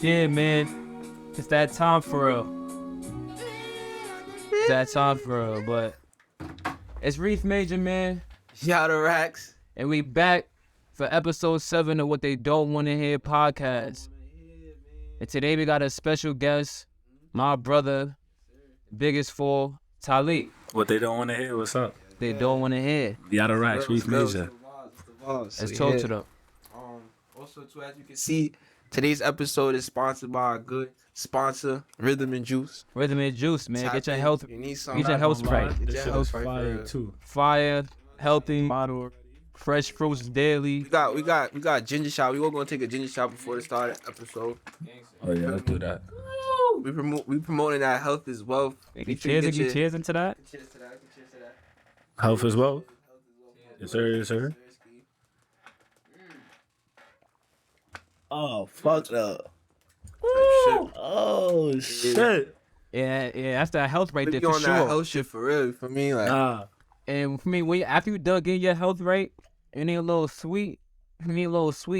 Yeah, man. It's that time for real. It's that time for real, but it's Reef Major, man. Shout out Racks. And we back for episode 7 of What They Don't Want to Hear podcast. And today we got a special guest, my brother, biggest fool, Tvhleek. What they don't want to hear, what's up? They don't want to hear. Shout out Racks, Reef Major. Let's talk to them. Also, too, as you can see, today's episode is sponsored by a good sponsor, Rhythm and Juice. Rhythm and Juice, man. Get your in. health. You need some. Get your health right. Get This your shit health is right. fire too. Fire, healthy, model, fresh fruits daily. We got ginger shot. We were gonna take a ginger shot before the start of the episode. Oh yeah, let's do that. We promoting that health is wealth. Cheers into that. Cheers to that. Health as well. Yes sir, yes sir. Oh, fucked up. Oh shit. Yeah, that's that health right there You for on that sure. health shit for real. For me, like And for me, after you done getting your health right, you need a little sweet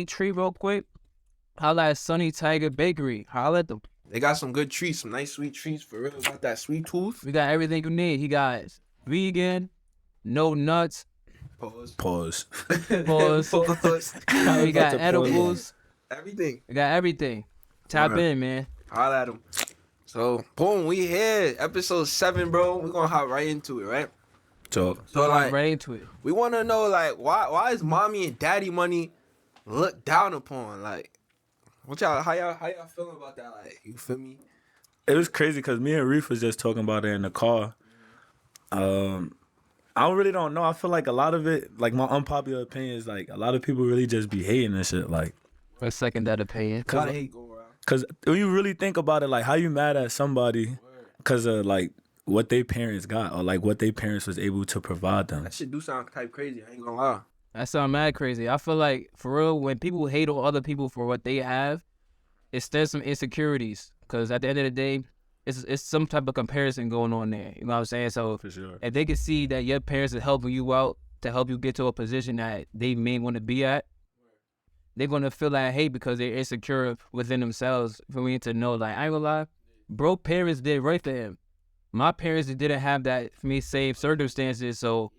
treat real quick. Holla at Sunny Tiger Bakery. Holla at them. they got some good treats, some nice sweet treats for real. Got that sweet tooth. We got everything you need. He got vegan, no nuts. Pause. Pause. Pause. Pause. We got edibles. Everything. We got everything. Tap Alright. in, man. Holla at him. So, boom, we here. Episode 7, bro. We're gonna hop right into it, right? Talk. So, like, Right into it. we want to know, like, why is mommy and daddy money looked down upon? Like, how y'all feeling about that? Like, you feel me? It was crazy because me and Reef was just talking about it in the car. I really don't know. I feel like a lot of it, like my unpopular opinion is like a lot of people really just be hating and shit. Like, For a second, that opinion. A lot of hate go around. cause when you really think about it, like how you mad at somebody because of like what they parents got or like what they parents was able to provide them. That shit do sound type crazy. I ain't gonna lie. That sound mad crazy. I feel like, for real, when people hate on other people for what they have, it stems some insecurities. Because at the end of the day, it's some type of comparison going on there. You know what I'm saying? So For sure. if they can see that your parents are helping you out to help you get to a position that they may want to be at, they're going to feel that hate because they're insecure within themselves. For me to know, like, I ain't gonna lie, bro, parents did right for him. My parents didn't have that, for me, same circumstances. So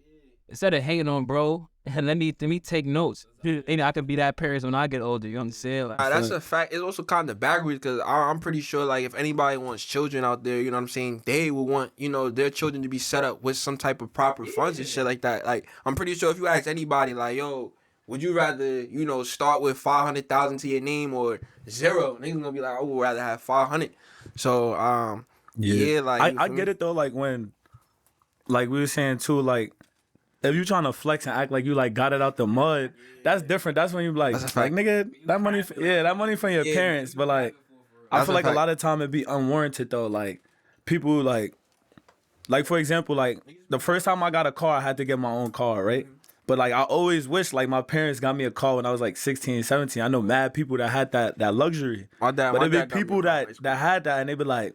instead of hating on bro, let me take notes. You know, I could be that parent when I get older. You know what I'm saying? Like, That's a fact. It's also kind of backwards because I'm pretty sure, like, if anybody wants children out there, you know what I'm saying, they will want, you know, their children to be set up with some type of proper funds and shit like that. Like, I'm pretty sure if you ask anybody, like, yo, would you rather, you know, start with 500,000 to your name or 0? Niggas gonna be like, I would rather have 500. So, yeah, like, I get it though. Like when, like we were saying too, like if you trying to flex and act like you like got it out the mud, that's different. That's when you like, That's a fact. nigga, that money, that money from your parents. But like, I That's feel a like a fact. lot of time it be unwarranted though. Like people like for example, like the first time I got a car, I had to get my own car, right? But like I always wish like my parents got me a car when I was like 16, 17. I know mad people that had that luxury. My dad But got it be me a people car in high that school. had that and they be like,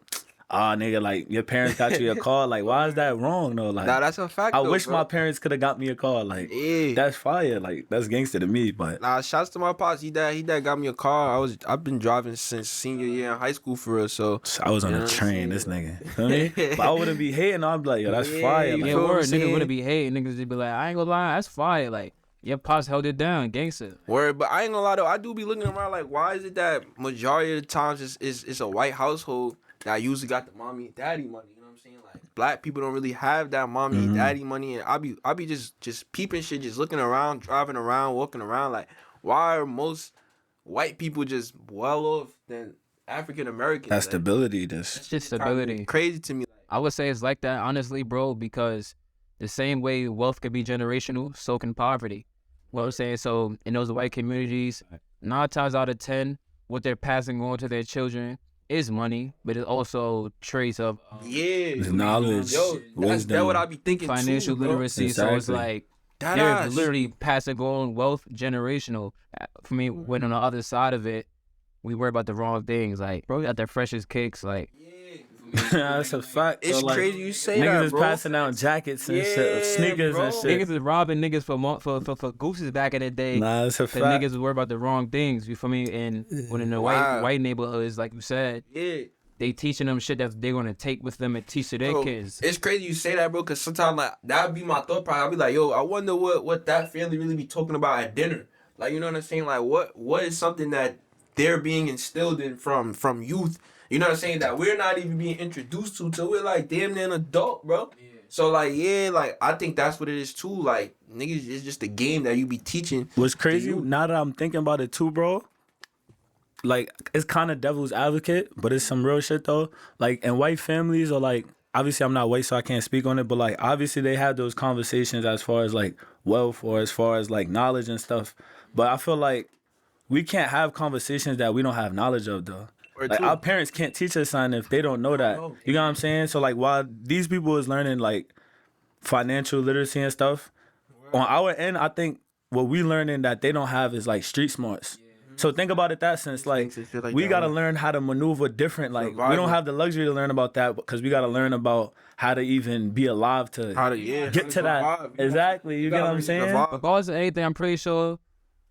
nigga, like your parents got you a car. Like why is that wrong though? Like Nah, that's a fact. I though, wish bro. my parents could have got me a car. Like Yeah. that's fire. Like that's gangster to me. But Nah, shouts to my pops. He dad got me a car. I've been driving since senior year in high school for real. So I was on You know a what I'm train. saying? This nigga, feel me? But I wouldn't be hating. I'd be like, yo, that's Yeah, fire. you Like, yeah, feel what I'm word. Niggas saying? wouldn't be hating. Niggas would be like, I ain't gonna lie, that's fire. Like, your pops held it down, gangster. word, but I ain't gonna lie though. I do be looking around like, why is it that majority of the times it's a white household that usually got the mommy and daddy money? You know what I'm saying? Like black people don't really have that mommy and daddy money, and I be just peeping shit, just looking around, driving around, walking around. Like, why are most white people just well off than African Americans? that Like, stability. It's This just kinda stability. crazy to me. I would say it's like that, honestly, bro, because the same way wealth can be generational, so can poverty. What I'm saying, so in those white communities, 9 times out of 10, what they're passing on to their children is money, but it's also traits of Yeah, It's knowledge, Yo, that's wisdom, what I be thinking financial too, bro. literacy. So it's Exactly. like That they're ass. literally passing on wealth generational. For me, when on the other side of it, we worry about the wrong things. Like, bro, got the freshest kicks. Like, Yeah, That's a fact. It's So, like, crazy you say niggas that, is bro. passing out jackets and shit, sneakers bro. and shit. Niggas is robbing niggas for gooses back in the day. Nah, it's a Cause fact. niggas was worried about the wrong things. You feel me? And when in the white neighborhoods, like you said, they teaching them shit that they're gonna take with them and teach to their kids. It's crazy you say that, bro, because sometimes like that would be my thought process. I'll be like, yo, I wonder what that family really be talking about at dinner. Like, you know what I'm saying? Like, what is something that they're being instilled in from youth? You know what I'm saying? That we're not even being introduced to till we're like damn near an adult, bro. Yeah. So like, like I think that's what it is too. Like, niggas, it's just a game that you be teaching. What's crazy, now that I'm thinking about it too, bro, like, it's kind of devil's advocate, but it's some real shit though. Like, in white families, or like, obviously I'm not white, so I can't speak on it, but like, obviously they have those conversations as far as like wealth or as far as like knowledge and stuff. But I feel like we can't have conversations that we don't have knowledge of though. Like, our parents can't teach us something if they don't know that. You know what I'm saying? So like, while these people is learning like financial literacy and stuff, on our end, I think what we learning that they don't have is like street smarts. So think about it that sense. Like, we got to learn how to maneuver different. Like, we don't have the luxury to learn about that because we got to learn about how to even be alive to get to that. Exactly. You get what I'm saying? Regardless of anything, I'm pretty sure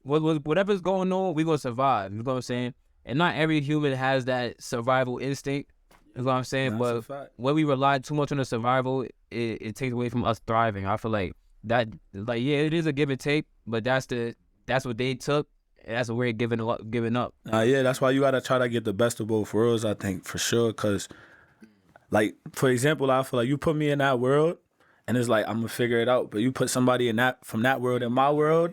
whatever's going on, we going to survive. You know what I'm saying? And not every human has that survival instinct. You know what I'm saying? But when we rely too much on the survival, it takes away from us thriving. I feel like that, like, yeah, it is a give and take, but that's what they took. And that's what we're giving up. Yeah, that's why you got to try to get the best of both worlds, I think, for sure. Because, like, for example, I feel like you put me in that world, and it's like, I'm going to figure it out. But you put somebody from that world in my world,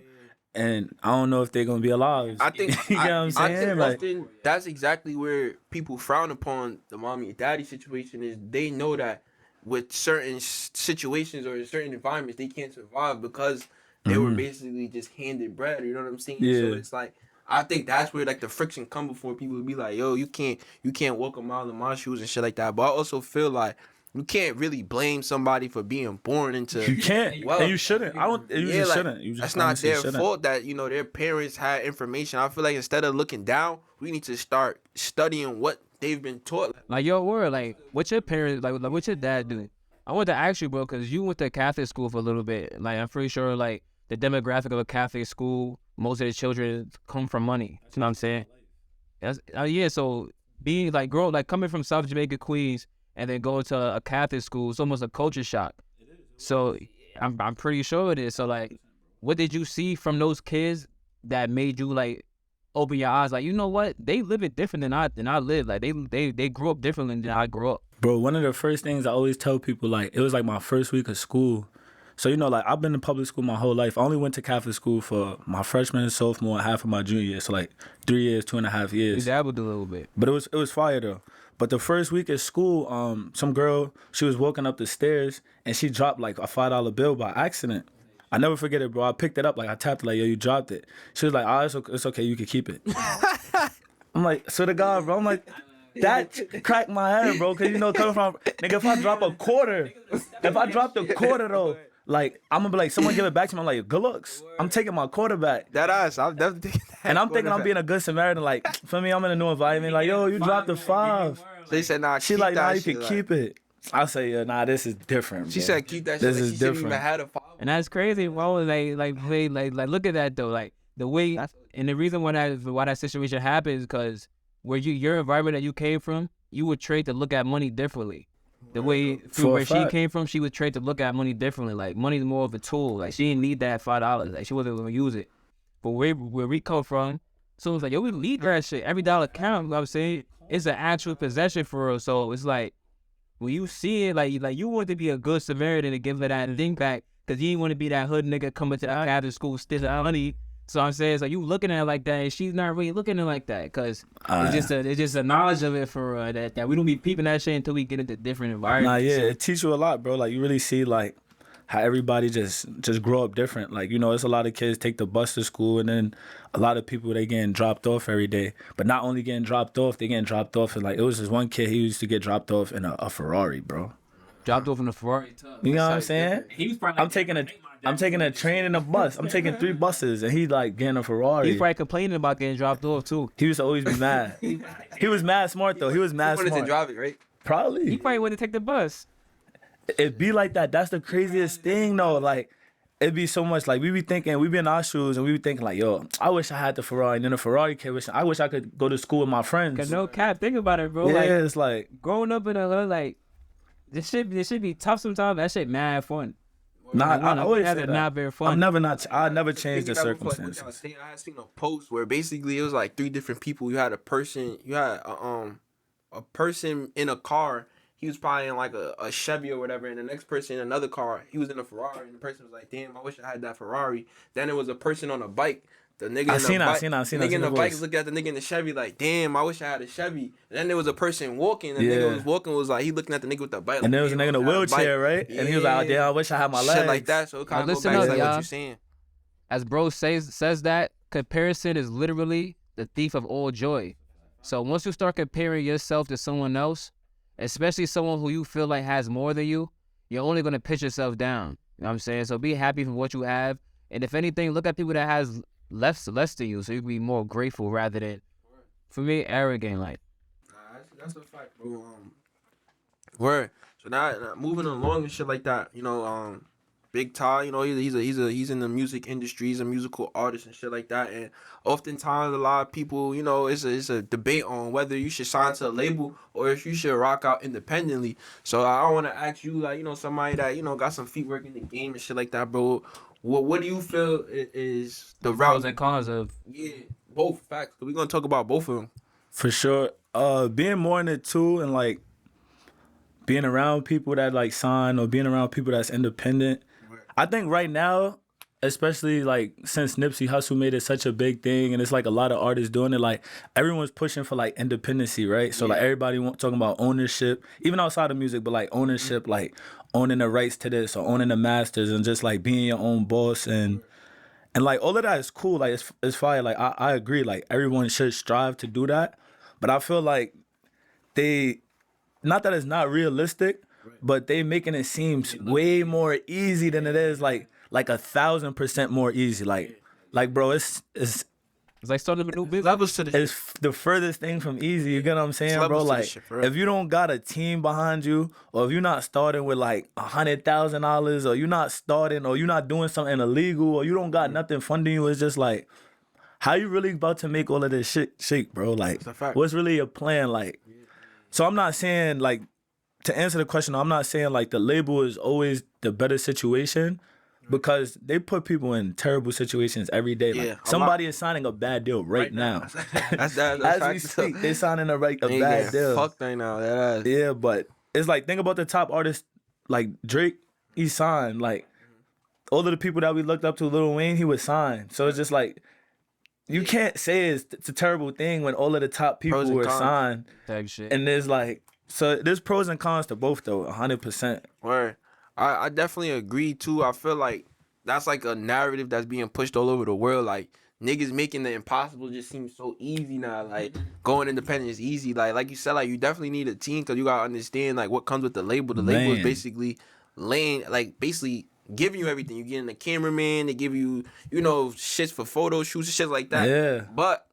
and I don't know if they're going to be alive. I think, you know what I'm saying? I think like, often that's exactly where people frown upon the mommy and daddy situation is they know that with certain situations or certain environments, they can't survive because they were basically just handed bread. You know what I'm saying? Yeah. So it's like, I think that's where like the friction come before people would be like, yo, you can't walk a mile in my shoes and shit like that. But I also feel like you can't really blame somebody for being born into. You can't, and you shouldn't. You shouldn't. You just that's not their fault that their parents had information. I feel like instead of looking down, we need to start studying what they've been taught. Like, your word, like, what's your parents like? What's your dad doing? I want to ask you, bro, because you went to Catholic school for a little bit. Like, I'm pretty sure, like, the demographic of a Catholic school, most of the children come from money. You know what I'm saying? Yeah. So being like, coming from South Jamaica, Queens, and then going to a Catholic school, it's almost a culture shock. So I'm pretty sure it is. So like, what did you see from those kids that made you like open your eyes? Like, you know what? They live it different than I live. Like they grew up differently than I grew up. Bro, one of the first things I always tell people, like, it was like my first week of school. So, you know, like, I've been in public school my whole life. I only went to Catholic school for my freshman, sophomore, and half of my junior year. So, like, 3 years, 2.5 years. You dabbled a little bit. But it was fire, though. But the first week at school, some girl, she was walking up the stairs, and she dropped, like, a $5 bill by accident. I never forget it, bro. I picked it up, like, I tapped it, like, yo, you dropped it. She was like, it's okay, you can keep it. I'm like, so the God, bro, I'm like, that cracked my head, bro, because, you know, coming from, nigga, if I drop a quarter, though, like, I'm gonna be like, someone give it back to me. I'm like, good looks. I'm taking my quarterback. That ass, I'm definitely taking that. And I'm thinking I'm being a good Samaritan. Like, for me, I'm in a new environment. Like, yo, you dropped the 5. They said, nah, she like, nah, you can keep it. I say, yeah, nah, this is different, bro. She said, keep that shit. This is different. Even had a 5. And that's crazy. Why was like look at that though. Like the way, and the reason why that situation happened is because your environment that you came from, you were trained to look at money differently. The way from where she came from, she was trained to look at money differently. Like, money's more of a tool. Like, she didn't need that $5. Like, she wasn't gonna use it. But where we come from, so it's like, yo, we need that shit. Every dollar counts. You know what I'm saying? It's an actual possession for us. So it's like, when you see it, like you want to be a good Samaritan and give her that thing back, because you didn't want to be that hood nigga coming to after school stealing money. So I'm saying, it's like, you looking at it like that, and she's not really looking at it like that, because it's just a knowledge of it for that we don't be peeping that shit until we get into different environments. Nah, yeah, it teaches you a lot, bro. Like, you really see, like, how everybody just grow up different. Like, you know, it's a lot of kids take the bus to school, and then a lot of people, they getting dropped off every day. But not only getting dropped off, they getting dropped off, and like, it was this one kid, he used to get dropped off in a Ferrari, bro. Dropped off in a Ferrari. You know what I'm saying? I'm taking a train and a bus. I'm taking 3 buses, and he like getting a Ferrari. He's probably complaining about getting dropped off too. He used to always be mad. He was mad smart though. He was mad smart. He wanted to drive it, right? Probably. He probably wouldn't take the bus. It be like that. That's the craziest thing though. Like, it be so much like we be in our shoes and we be thinking like, yo, I wish I had the Ferrari. And then the Ferrari kid, I wish I could go to school with my friends. Cause no cap, think about it, bro. Yeah, Like, it's like growing up in the hood, like this shit be tough sometimes. That shit mad fun. Nah, I always say that. Not very fun. I never changed the circumstances. I had seen a post where basically it was like 3 different people. You had a person in a car. He was probably in like a Chevy or whatever, and the next person in another car, he was in a Ferrari, and the person was like, "Damn, I wish I had that Ferrari." Then it was a person on a bike. The nigga in the bike looked at the nigga in the Chevy like, "Damn, I wish I had a Chevy." And then there was a person walking. The nigga was walking was like, he looking at the nigga with the bike. And there was a nigga in a wheelchair, right? Yeah. And he was like, "Oh, damn, I wish I had my legs." Shit like that. So it kind of goes back to like what you're saying. As bro says that comparison is literally the thief of all joy. So once you start comparing yourself to someone else, especially someone who you feel like has more than you, you're only gonna pitch yourself down. You know what I'm saying? So be happy for what you have, and if anything, look at people that has less than you, so you can be more grateful rather than, for me, arrogant. Like, that's a fact, bro. Word. So now moving along and shit like that, you know, Big Ty, you know, he's in the music industry, he's a musical artist and shit like that, and oftentimes a lot of people, you know, it's a debate on whether you should sign to a label or if you should rock out independently. So I want to ask you, like, you know, somebody that, you know, got some feet work in the game and shit like that, bro. What do you feel is the route? Pros and cons of? Yeah, both facts. We're gonna talk about both of them. For sure. Being more in it too, and like being around people that like sign or being around people that's independent. I think right now, especially like since Nipsey Hussle made it such a big thing, and it's like a lot of artists doing it, like everyone's pushing for like independency, right? So like everybody talking about ownership, even outside of music, but like ownership, like owning the rights to this or owning the masters and just like being your own boss and like all of that is cool. Like it's fire. Like I agree. Like everyone should strive to do that, but I feel like not that it's not realistic. But they making it seem way more easy than it is, like 1,000% more easy. Like bro, it's like starting a new business. Levels to the it's the furthest thing from easy. You get what I'm saying, bro? Like if you don't got a team behind you, or if you're not starting with like $100,000, or you're not starting, or you're not doing something illegal, or you don't got nothing funding you, it's just like, how you really about to make all of this shit shake, bro? Like, what's really your plan? Like, so I'm not saying like. To answer the question, I'm not saying like the label is always the better situation, because they put people in terrible situations every day. Like somebody is signing a bad deal right now. That's as we speak, they signing a bad deal. Fucked right now. Yeah, but it's like, think about the top artists like Drake. He signed. Like all of the people that we looked up to, Lil Wayne, he was signed. So it's just like, you can't say it's a terrible thing when all of the top people were signed. Type shit. And there's like. So there's pros and cons to both though, 100%. Word. I definitely agree too. I feel like that's like a narrative that's being pushed all over the world. Like niggas making the impossible just seem so easy now. Like going independent is easy. Like you said, like you definitely need a team, because you gotta understand like what comes with the label. The label is basically basically giving you everything. You getting a cameraman, they give you, you know, shits for photo shoots, shit like that. Yeah. But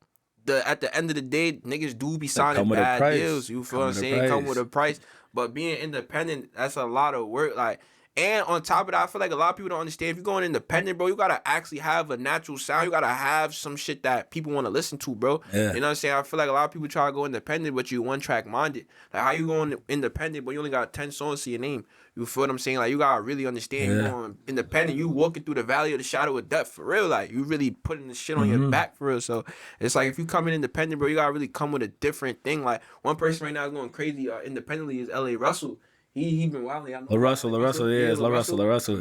at the end of the day, niggas do be signing bad deals. You feel what I'm saying? Come with a price. But being independent, that's a lot of work. Like, and on top of that, I feel like a lot of people don't understand. If you're going independent, bro, you gotta actually have a natural sound. You gotta have some shit that people want to listen to, bro. Yeah. You know what I'm saying? I feel like a lot of people try to go independent, but you one track minded. Like, how you going independent, but you only got 10 songs to your name? You feel what I'm saying? Like, you gotta really understand. You going independent, you walking through the valley of the shadow of death for real. Like, you really putting the shit on your back for real. So it's like, if you come in independent, bro, you gotta really come with a different thing. Like, one person right now is going crazy independently is L.A. Russell. He been wilding. La Russell,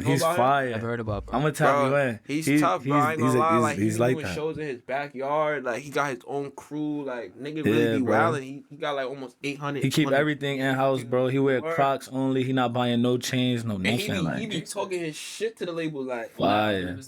he's fire. I've heard about, bro. I'm gonna tell you, man. He's tough, bro. I ain't gonna lie. Like, he's doing like that. shows in his backyard. Like, he got his own crew. Like, nigga really be wilding. He got like almost 800. He keep everything in house, bro. He wear Crocs only. He not buying no chains, no nothing. He be talking his shit to the label, like fire.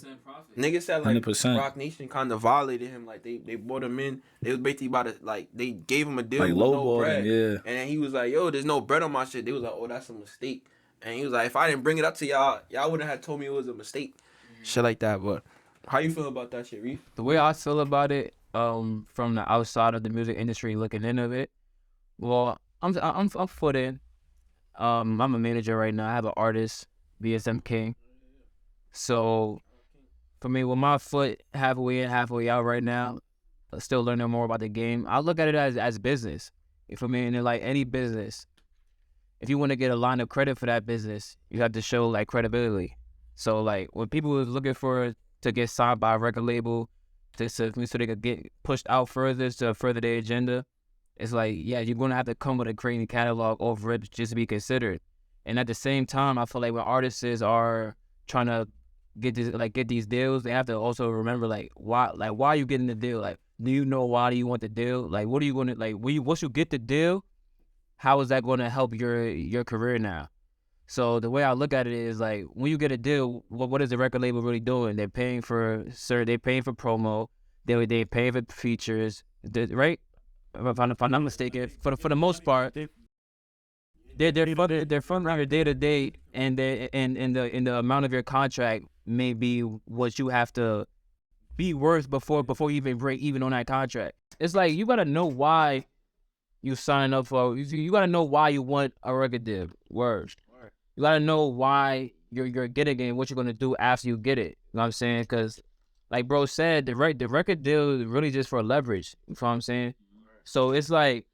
Nigga said like 100%. Rock Nation kind of violated him. Like they brought him in. They was basically about to, like, they gave him a deal like with low no ball, bread. yeah. And he was like, yo, there's no bread on my shit. They was like, oh, that's a mistake. And he was like, if I didn't bring it up to y'all wouldn't have told me it was a mistake. Shit like that. But how you feel about that shit, Reef? The way I feel about it, from the outside of the music industry looking into it, well, I'm foot in. I'm a manager right now. I have an artist, BSM King. So for me, with my foot halfway in, halfway out right now, still learning more about the game. I look at it as business. You feel me? And like any business, if you want to get a line of credit for that business, you have to show like credibility. So like when people was looking to get signed by a record label, so they could get pushed out further to further their agenda, it's like, yeah, you're gonna have to come with a creating catalog off rips just to be considered. And at the same time, I feel like when artists are trying to get these deals, they have to also remember why are you getting the deal? Like, do you know why do you want the deal? Like, what are you gonna like? Once you get the deal, how is that going to help your career now? So the way I look at it is like, when you get a deal, what is the record label really doing? They're paying for promo, they're paying for features, right? If I'm not mistaken, for the most part, they're funding your day to day, and the amount of your contract may be what you have to be worth before you even break even on that contract. It's like you gotta know why you sign up for. You gotta know why you want a record deal. Word. You gotta know why you're getting it and what you're gonna do after you get it. You know what I'm saying? Because, like bro said, the record deal is really just for leverage. You know what I'm saying? So it's like,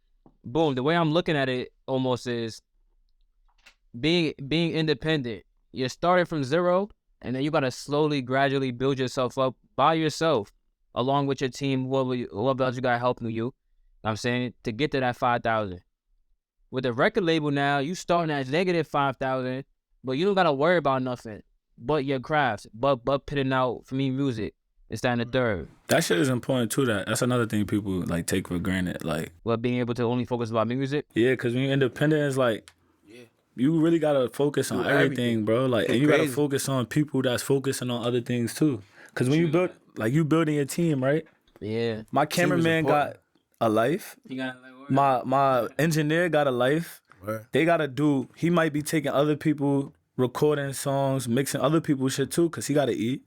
boom. The way I'm looking at it almost is being independent. You're starting from zero, and then you gotta slowly, gradually build yourself up by yourself, along with your team. What else you got helping you? I'm saying, to get to that 5,000. With the record label now, you starting at negative 5,000, but you don't gotta worry about nothing but your craft, but putting out for me music. It's that and the third. That shit is important too. That's another thing people like take for granted. Like, being able to only focus about music. Yeah, because when you're independent, it's like, you really gotta focus on everything, bro. Like, and you gotta focus on people that's focusing on other things too. Because when you building your team, right? Yeah. My cameraman got a life. You got my engineer got a life. Where? They gotta do. He might be taking other people, recording songs, mixing other people's shit too, cause he gotta eat.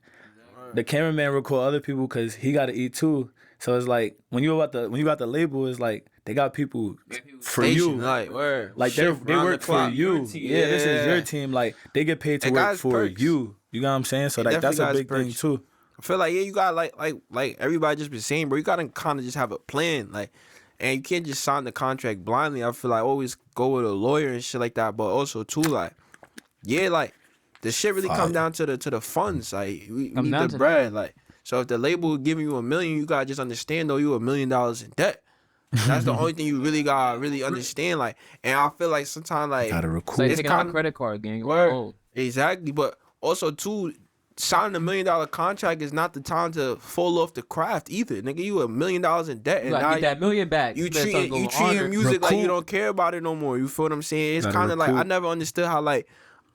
The cameraman record other people cause he gotta eat too. So it's like when you got the label, it's like they got people for you. Like they work for you. Yeah, this is your team. Like, they get paid to work for perks. you. You know what I'm saying? So like, that's a big thing too. I feel like, yeah, you got like everybody just been saying, bro, you gotta kind of just have a plan, like, and you can't just sign the contract blindly. I feel like always go with a lawyer and shit like that, but also too, like, yeah, like, the shit really come down to the funds. Like, we need the bread. Like, so if the label giving you $1 million, you gotta just understand though you $1 million in debt. That's the only thing you really gotta really understand. Like, and I feel like sometimes like it's kind of credit card gang. Exactly, but also too, signing $1 million contract is not the time to fall off the craft either. Nigga, you $1 million in debt, and now get that million back. You treating music like you don't care about it no more. You feel what I'm saying? It's kind of like, I never understood how like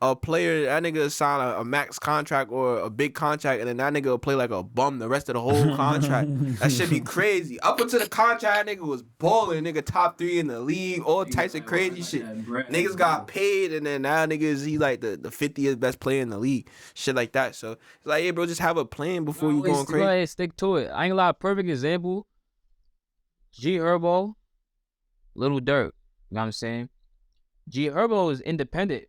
a player, that nigga sign a max contract or a big contract, and then that nigga will play like a bum the rest of the whole contract. That should be crazy. Up until the contract, that nigga was balling. Nigga top 3 in the league, all types of crazy shit. Niggas got paid, and then now niggas, he like the 50th best player in the league. Shit like that. So it's like, yeah, bro, just have a plan before you going crazy. Go ahead, stick to it. I ain't gonna lie, perfect example, G Herbo, Lil Durk. You know what I'm saying? G Herbo is independent.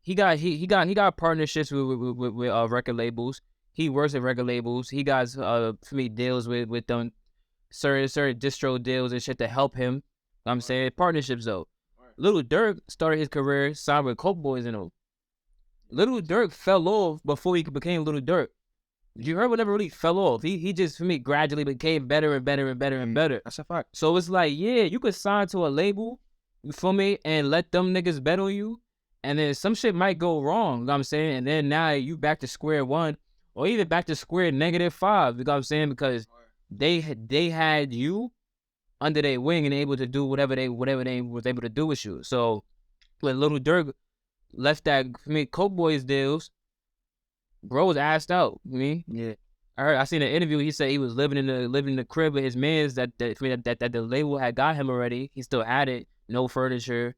He got partnerships with record labels. He works at record labels. He got for me deals with them, certain distro deals and shit to help him. You know what I'm saying, partnerships though. Lil Durk started his career signed with Coke Boys and all. Lil Durk fell off before he became Lil Durk. You heard what never really fell off. He just, for me, gradually became better and better and better and better. That's a fact. So it's like, yeah, you could sign to a label, you feel me, and let them niggas bet on you. And then some shit might go wrong, you know what I'm saying? And then now you back to square one, or even back to square -5, you know what I'm saying? Because they had you under their wing and able to do whatever they was able to do with you. So when Lil Durk left that, for me, Coke Boys deals, bro was asked out. Yeah. I seen an interview. He said he was living in the crib with his mans that the label had got him already. He still had it, no furniture,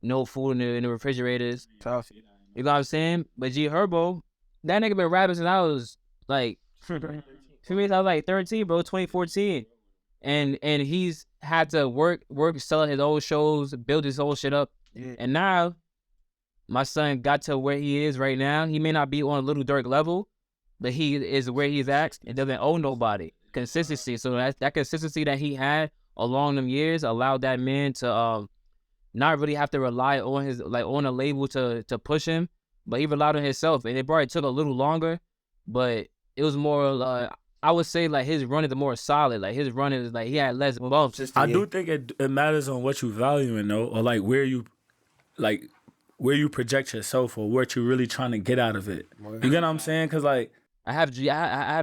no food in the refrigerators. Tough. You know what I'm saying? But G Herbo, that nigga been rapping since I was like, for me, I was like 13, bro, 2014. and he's had to work, selling his old shows, build his whole shit up. Yeah. And now my son got to where he is right now. He may not be on a Little Dirk level, but he is where he's at and doesn't owe nobody. Consistency. So that consistency that he had along them years allowed that man to not really have to rely on his on a label to push him, but he relied on himself. And it probably took a little longer, but it was more I would say like his run is more solid. Like his run is like he had less bumps. I do think it matters on what you valuing though, or like where you project yourself or what you're really trying to get out of it. You get what I'm saying? Cause like I have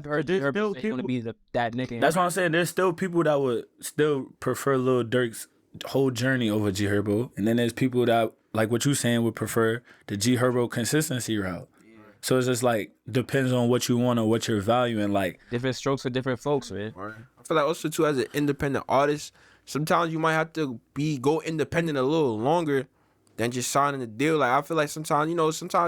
heard there's still people, gonna be that nigga. That's what I'm saying. There's still people that would still prefer Lil Durk's whole journey over G Herbo, and then there's people that, like what you saying, would prefer the G Herbo consistency route. So it's just like depends on what you want or what you're valuing. Like different strokes for different folks, man. I feel like also too as an independent artist, sometimes you might have to go independent a little longer than just signing a deal. Like I feel like sometimes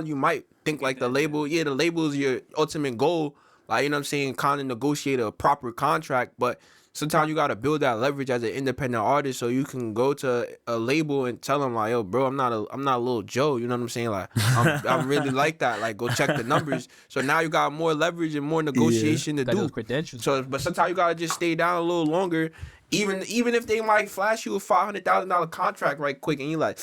you might think like the label is your ultimate goal. Like, you know what I'm saying, kind of negotiate a proper contract, but sometimes you gotta build that leverage as an independent artist so you can go to a label and tell them like, yo, bro, I'm not a little Joe. You know what I'm saying? Like I'm really like that. Like go check the numbers. So now you got more leverage and more negotiation to do. Credentials. So, but sometimes you gotta just stay down a little longer, even if they might flash you a $500,000 contract right quick, and you like,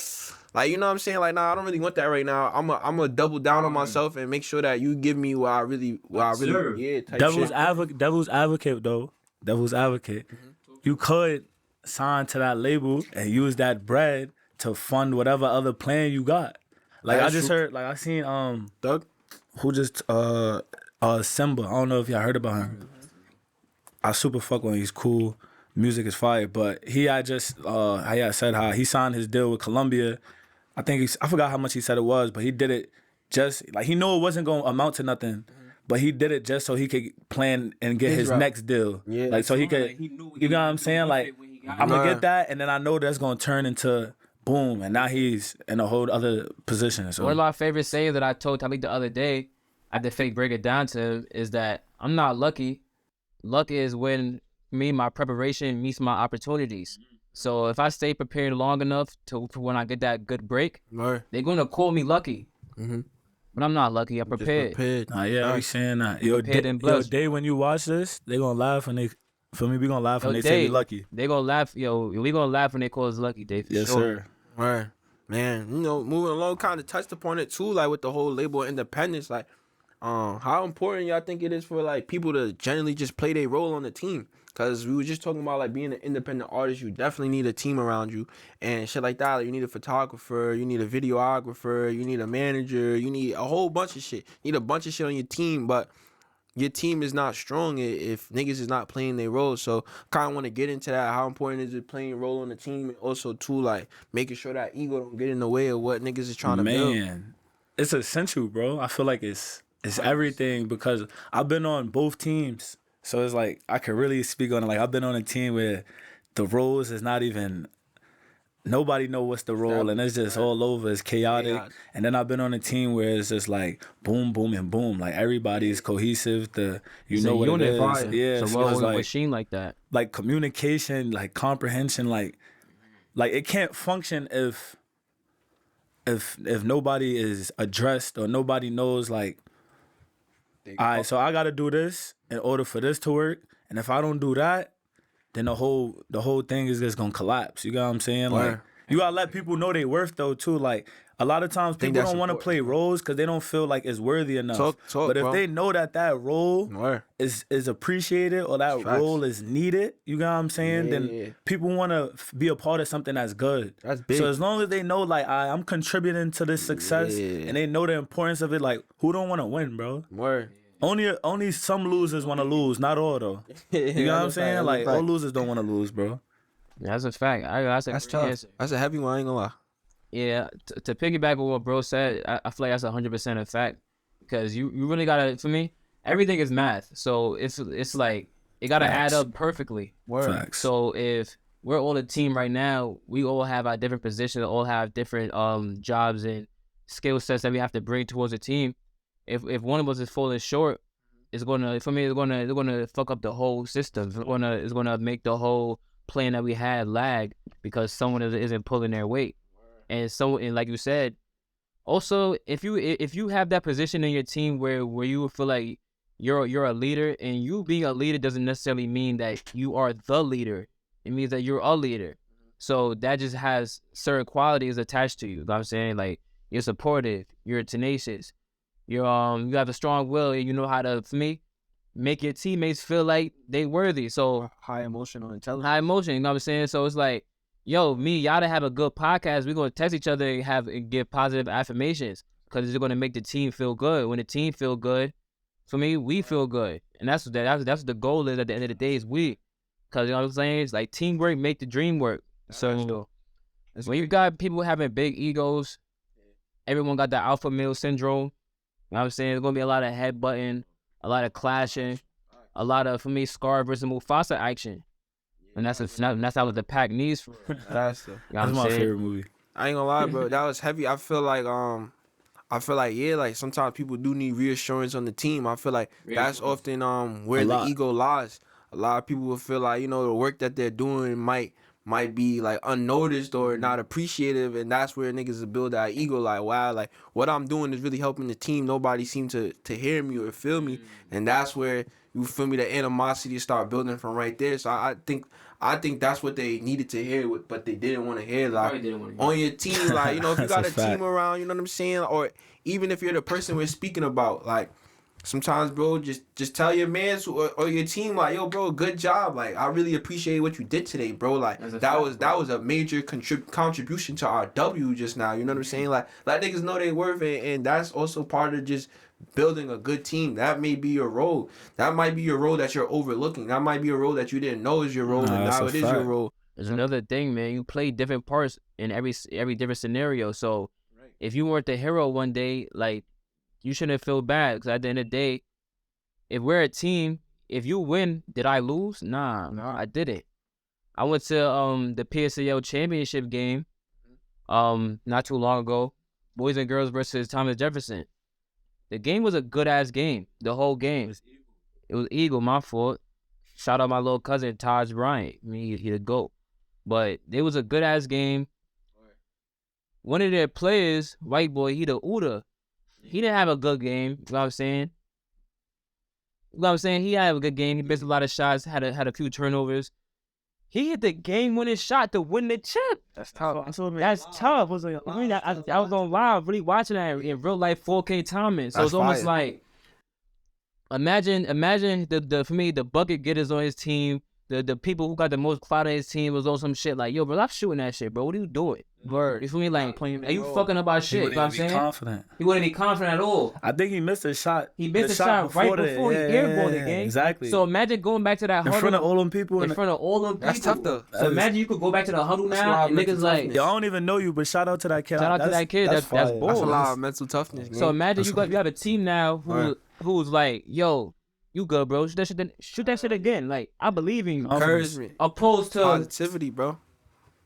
you know what I'm saying? Like, nah, I don't really want that right now. I'm a double down on myself and make sure that you give me what I really Devil's advocate though. Devil's advocate. You could sign to that label and use that bread to fund whatever other plan you got. Like I just heard, like I seen Doug, who just Simba. I don't know if y'all heard about him. I super fuck with him. He's cool. Music is fire. But he had just said how he signed his deal with Columbia. I forgot how much he said it was, but he did it just like he knew it wasn't gonna amount to nothing. But he did it just so he could plan and get his next deal. Yeah. Like so he could you know what I'm saying? Like I'm gonna get that and then I know that's gonna turn into boom, and now he's in a whole other position. So one of my favorite sayings that I told Tvhleek the other day, I had to break it down to him, is that I'm not lucky. Luck is when my preparation meets my opportunities. So if I stay prepared long enough for when I get that good break, they're gonna call me lucky. But I'm not lucky. I'm prepared. Yeah, we saying that. Yo, Day, when you watch this, they gonna laugh when they. For me, we gonna laugh when they say we lucky. They gonna laugh. Yo, we gonna laugh when they call us lucky, Dave. Yes, sir. Right, man. Moving along, kind of touched upon it too, like with the whole label independence. Like, how important y'all think it is for like people to generally just play their role on the team? Cause we were just talking about like being an independent artist, you definitely need a team around you and shit like that. Like, you need a photographer, you need a videographer, you need a manager, you need a whole bunch of shit. You need a bunch of shit on your team, but your team is not strong if niggas is not playing their role. So kind of want to get into that. How important is it playing a role on the team, and also too like making sure that ego don't get in the way of what niggas is trying to build. Man, it's essential, bro. I feel like it's everything because I've been on both teams. So it's like I could really speak on it. Like I've been on a team where the roles is not even nobody know what's the role and it's just all over. It's chaotic. And then I've been on a team where it's just like boom, boom, and boom. Like everybody is cohesive. You know what it is. Vibe. Yeah. So it's like a machine like that. Like communication, like comprehension, like it can't function if nobody is addressed or nobody knows like, all right, so I gotta do this in order for this to work, and if I don't do that, then the whole thing is just gonna collapse. You got what I'm saying? Like you gotta let people know their worth though too. Like a lot of times people don't want to play roles because they don't feel like it's worthy enough. But if they know that role is appreciated or that role is needed, you got what I'm saying? Then people want to be a part of something that's good. That's big. So as long as they know like I'm contributing to this success and they know the importance of it, like who don't want to win, bro? Only some losers want to lose, not all though. You know what I'm saying? Like all losers don't want to lose, bro. Yeah, that's a fact. That's tough. Answer. That's a heavy one. I ain't gonna lie. Yeah, to piggyback on what bro said, I feel like that's 100% a fact because you really gotta. For me, everything is math, so it's like it gotta add up perfectly. Facts. So if we're all a team right now, we all have our different positions, all have different jobs and skill sets that we have to bring towards a team. If one of us is falling short, it's gonna fuck up the whole system. It's gonna make the whole plan that we had lag because someone isn't pulling their weight. And like you said, also if you have that position in your team where you feel like you're a leader, and you being a leader doesn't necessarily mean that you are the leader. It means that you're a leader. So that just has certain qualities attached to you. You know what I'm saying? Like, you're supportive, you're tenacious, you have a strong will, and you know how to, for me, make your teammates feel like they worthy. So high emotional intelligence. high emotion, you know what I'm saying? So it's like, yo, y'all to have a good podcast, we're gonna text each other and give positive affirmations, because it's gonna make the team feel good. When the team feel good, for me, we feel good. And that's the goal is at the end of the day is we. Because, you know what I'm saying? It's like teamwork make the dream work. So when you got people having big egos, everyone got the alpha male syndrome. You know what I'm saying? There's going to be a lot of headbutting, a lot of clashing, a lot of, for me, Scar versus Mufasa action. And that's not what the pack needs. That's my favorite movie. I ain't gonna lie, bro. That was heavy. I feel like yeah, like sometimes people do need reassurance on the team. I feel like that's often where the ego lies. A lot of people will feel like, you know, the work that they're doing might be like unnoticed or not appreciative, and that's where niggas build that ego. Like, wow, like what I'm doing is really helping the team. Nobody seems to hear me or feel me, and that's where, you feel me, the animosity start building from right there. So I think that's what they needed to hear, but they didn't want to hear. Like, on your team, like, you know, if you got a team around, you know what I'm saying, or even if you're the person we're speaking about, like, sometimes, bro, just tell your mans or your team, like, yo, bro, good job. Like, I really appreciate what you did today, bro. Like, that was a major contribution to our W just now. You know what I'm saying? Like, let niggas know they worth it, and that's also part of just building a good team. That may be your role. That might be your role that you're overlooking. That might be a role that you didn't know is your role, and now it is your role. There's another thing, man. You play different parts in every different scenario. So if you weren't the hero one day, like, you shouldn't feel bad, because at the end of the day, if we're a team, if you win, did I lose? Nah, I didn't. I went to the PSAL championship game not too long ago, boys and girls versus Thomas Jefferson. The game was a good-ass game, the whole game. It was Eagle, my fault. Shout out my little cousin, Taj Bryant. I mean, he the GOAT. But it was a good-ass game. One of their players, white boy, he the Uda. He didn't have a good game, you know what I'm saying? You know what I'm saying? He had a good game. He missed a lot of shots, had a few turnovers. He hit the game-winning shot to win the chip. That's tough. That's tough. I was on live, really watching that in real life 4K timing. So it's almost like, imagine the for me, the bucket getters on his team, the people who got the most clout on his team was on some shit like, yo, bro, I'm shooting that shit, bro. What are you doing? Word. You feel me? Like, are you fucking about shit? You know what I'm saying? Confident. He wouldn't be confident at all. I think he missed a shot. He missed a shot right before he airballed the game. Exactly. So imagine going back to that huddle. In front of all them people. That's tough, though. So imagine you could go back to the huddle now, and niggas like, yo, I don't even know you, but shout out to that kid. Shout out to that kid. That's bold. That's a lot of mental toughness, man. So imagine you have a team now who's like, yo, you good, bro. Shoot that shit again. Like, I believe in you. Encouragement. Opposed to positivity, bro.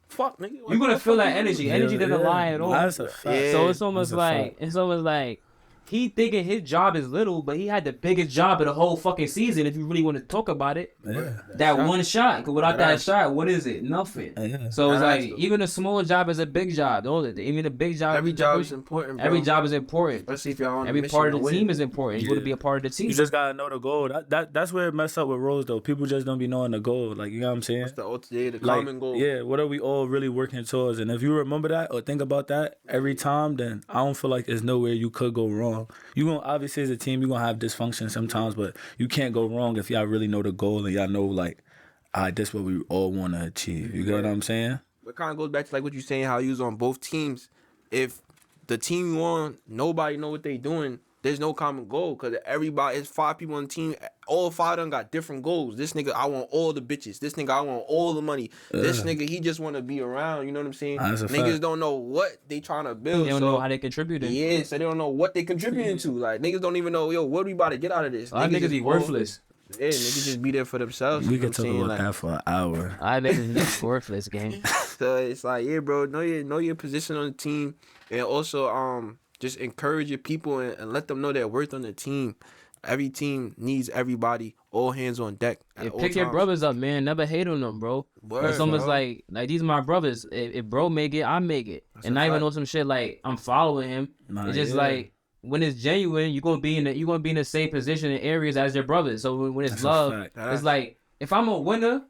Fuck, nigga. You're gonna feel that energy. Energy doesn't lie at all. That's a fact. Yeah. So it's almost like he thinking his job is little, but he had the biggest job of the whole fucking season. If you really want to talk about it, that one shot. Because without that shot, what is it? Nothing. So it's like, even a small job is a big job. Even a big job. Every job is important, bro. Every job is important. Especially if y'all on every part of the team is important. You want to be a part of the team. You just gotta know the goal. That's where it messed up with Rose though. People just don't be knowing the goal. Like, you know what I'm saying? What's the common goal? Yeah, what are we all really working towards? And if you remember that or think about that every time, then I don't feel like there's nowhere you could go wrong. You gonna obviously as a team, you're gonna have dysfunction sometimes, but you can't go wrong if y'all really know the goal and y'all know, like, that's what we all want to achieve. You get what I'm saying? It kind of goes back to like what you're saying, how you was on both teams. If the team you on, nobody know what they doing, there's no common goal, because everybody, it's 5 people on the team, all 5 of them got different goals. This nigga, I want all the bitches. This nigga, I want all the money. This nigga, he just want to be around, you know what I'm saying? Niggas don't know what they trying to build. They don't know how they contributing. Yeah, so they don't know what they contributing to. Like, niggas don't even know, yo, what we about to get out of this? A lot of niggas be worthless. Yeah, niggas just be there for themselves. We could talk about that for an hour. I bet it's worthless, gang. So it's like, yeah, bro, know your position on the team, and also just encourage your people and let them know their worth on the team. Every team needs everybody, all hands on deck. Pick your brothers up, man. Never hate on them, bro. It's almost like these are my brothers. If bro make it, I make it. That's and not even on some shit like I'm following him. It's just like when it's genuine, you're gonna be in the same position in areas as your brothers. So when it's that's love, it's like if I'm a winner,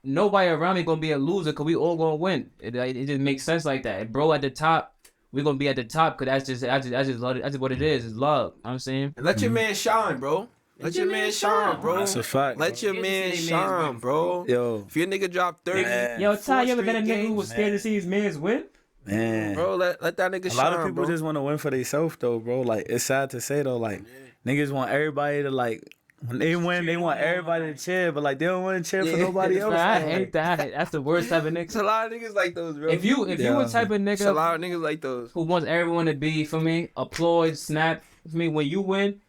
nobody around me gonna be a loser because we all gonna win. It just makes sense like that. If bro at the top, we gonna be at the top because that's just what it is. It's love. You know what I'm saying. And let your man shine, bro. Let your man shine, bro. That's a fact. Let your man shine, bro. Yo, if your nigga drop 30, man. Yo, Ty, you ever been a nigga who was scared to see his mans win? Man, bro, let that nigga shine. A lot of people just want to win for themselves, though, bro. Like it's sad to say though, like niggas want everybody to like. When they win, they want everybody to cheer, but like they don't want to cheer for nobody else. I hate that. That's the worst type of nigga. It's a lot of niggas like those, bro. If you a type of nigga, it's a lot of niggas like those who wants everyone to be for me, applaud, snap for me when you win,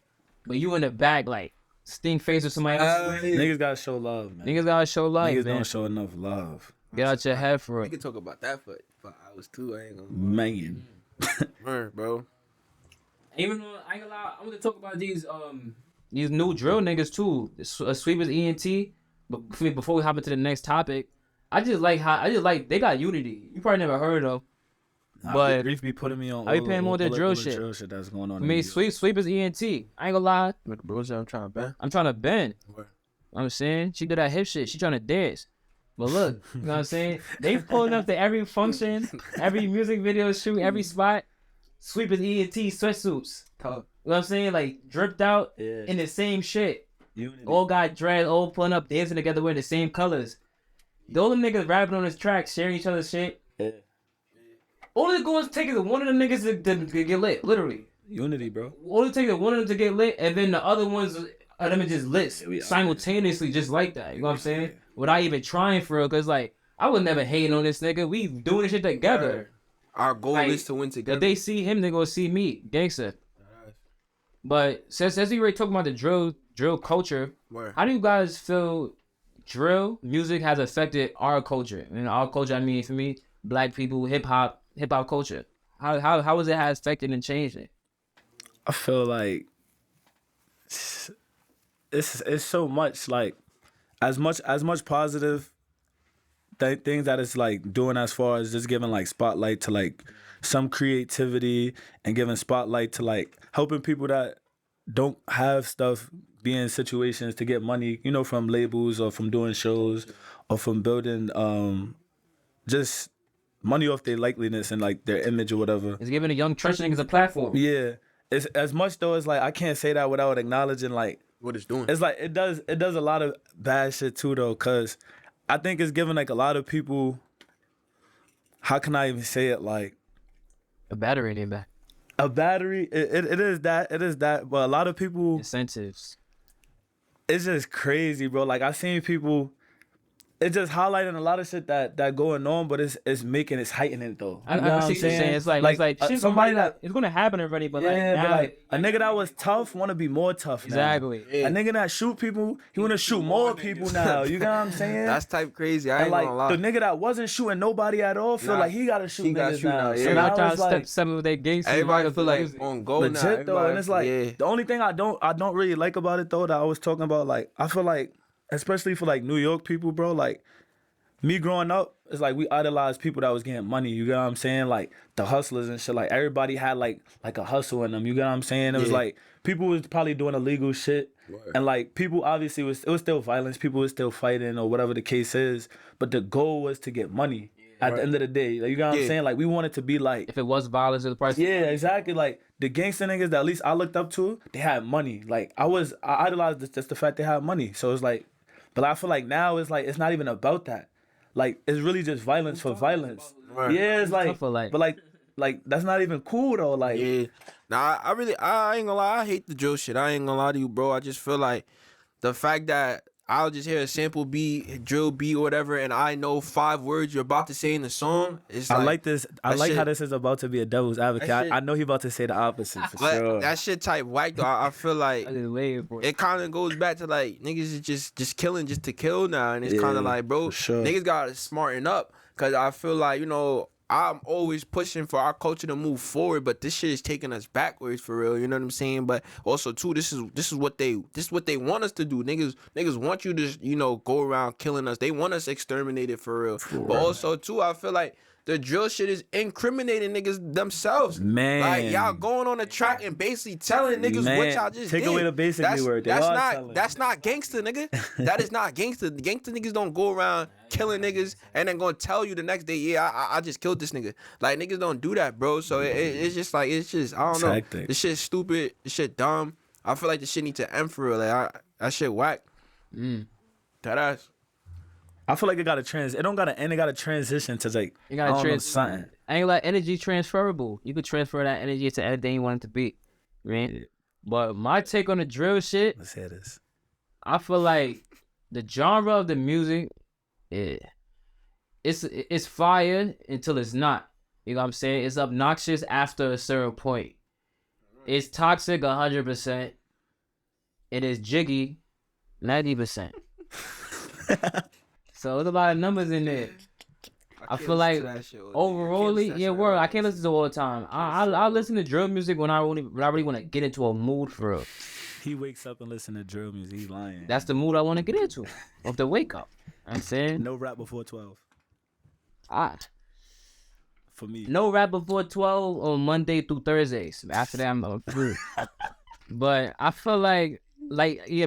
but you in the back like stink face or somebody else. Niggas gotta show love, man. Niggas gotta show love. Niggas man. don't show enough love. Get out your head for it. We can talk about that for hours too. I ain't gonna man. Bro. Even though I ain't gonna lie, I'm gonna talk about these new drill niggas too. Sweepers ENT. But before we hop into the next topic, I just like they got unity. You probably never heard of. But Grief be putting me on. I be paying more than drill shit. Drill shit that's going on. I mean, Sweepers ENT. I ain't gonna lie. Bro, I'm trying to bend. I'm trying to bend. I'm saying she do that hip shit. She trying to dance. But look, you know what I'm saying? They pulling up to every function, every music video shoot, every spot. Sweepers ENT sweatsuits. You know what I'm saying? Like dripped out in the same shit. Unity. All got dread, all pulling up, dancing together wearing the same colors. All them niggas rapping on this track, sharing each other's shit. Yeah. All it goes take is one of them niggas to get lit, literally. Unity, bro. All it takes is one of them to get lit, and then the other ones of them is just lit simultaneously, just like that. You know what I'm saying? Without even trying for it, cause like I would never hate on this nigga. We doing this shit together. Our goal is to win together. If they see him, they gonna see me, gangsta. But since we already talking about the drill culture, how do you guys feel drill music has affected our culture? And our culture, I mean, for me, black people, hip hop culture. How has it has affected and changed it? I feel like it's so much like as much positive things that it's like doing as far as just giving like spotlight to like some creativity and giving spotlight to like helping people that don't have stuff be in situations to get money, you know, from labels or from doing shows or from building just money off their likeliness and like their image or whatever. It's giving the young church niggas a platform. Yeah. It's as much though as like I can't say that without acknowledging like what it's doing. It's like it does a lot of bad shit too though, cause I think it's giving like a lot of people, how can I even say it, like a battery in their back. A battery, it is that, but a lot of people incentives. It's just crazy, bro. Like I seen people, it's just highlighting a lot of shit that going on, but it's heightening it though. I see what you're saying. It's like shit somebody that it's gonna happen already, but like now, but like a nigga that was tough want to be more tough. Exactly. Now. Yeah. A nigga that shoot people, he want to shoot more people now. You know what I'm saying? That's type crazy. I ain't gonna lie. The nigga that wasn't shooting nobody at all feel like he gotta shoot niggas now. So now trying to step some of their gangsters. Everybody feel like on go now. Legit though, and it's like the only thing I don't really like about it though that I was talking about, like I feel like especially for like New York people, bro, like. Me growing up, it's like we idolized people that was getting money. You get what I'm saying? Like the hustlers and shit. Like everybody had like a hustle in them. You get what I'm saying? It was like people was probably doing illegal shit, and like people obviously it was still violence. People was still fighting or whatever the case is. But the goal was to get money at the end of the day. Like, you get what I'm saying? Like we wanted to be like if it was violence, it was price. Yeah, exactly. Like the gangster niggas that at least I looked up to, they had money. Like I idolized just the fact they had money. So it's like, but I feel like now it's like it's not even about that. Like it's really just violence for violence. Right. Yeah, it's like, but like that's not even cool though. Like, nah, I ain't gonna lie. I hate the drill shit. I ain't gonna lie to you, bro. I just feel like the fact that I'll just hear a sample beat, drill beat or whatever, and I know 5 words you're about to say in the song. It's I like this. I like how this is about to be a devil's advocate. I know he about to say the opposite for sure. That shit type whack though. I feel like it kind of goes back to like niggas is just killing just to kill now, and it's kind of like, bro, niggas gotta smarten up, cause I feel like, you know, I'm always pushing for our culture to move forward, but this shit is taking us backwards for real. You know what I'm saying? But also too, this is what they want us to do. Niggas want you to go around killing us. They want us exterminated for real. But also too, I feel like the drill shit is incriminating niggas themselves. Man, like y'all going on the track and basically telling niggas what y'all just take did. away the basic word. That's not gangster, nigga. That is not gangster. Gangster niggas don't go around killing niggas and then gonna tell you the next day, yeah, I just killed this nigga. Like niggas don't do that, bro. So it's just I don't know. This shit's stupid. This shit dumb. I feel like this shit need to end for real. Like that shit whack. That ass. I feel like it got it don't gotta end, it gotta transition to like you gotta something. I ain't like energy transferable. You could transfer that energy to anything you want it to be. Right? Yeah. But my take on the drill shit, let's hear this. I feel like the genre of the music, it's fire until it's not. You know what I'm saying? It's obnoxious after a certain point. It's toxic 100%. It is jiggy 90%. So there's a lot of numbers in there. I feel like overall, I can't listen to it all the time. I listen to drill music when I really want to get into a mood for real. He wakes up and listen to drill music. He's lying. That's the mood I want to get into. Of the wake up. I'm saying no rap before 12. For me, no rap before 12 on Monday through Thursdays. After that, I'm through. But I feel like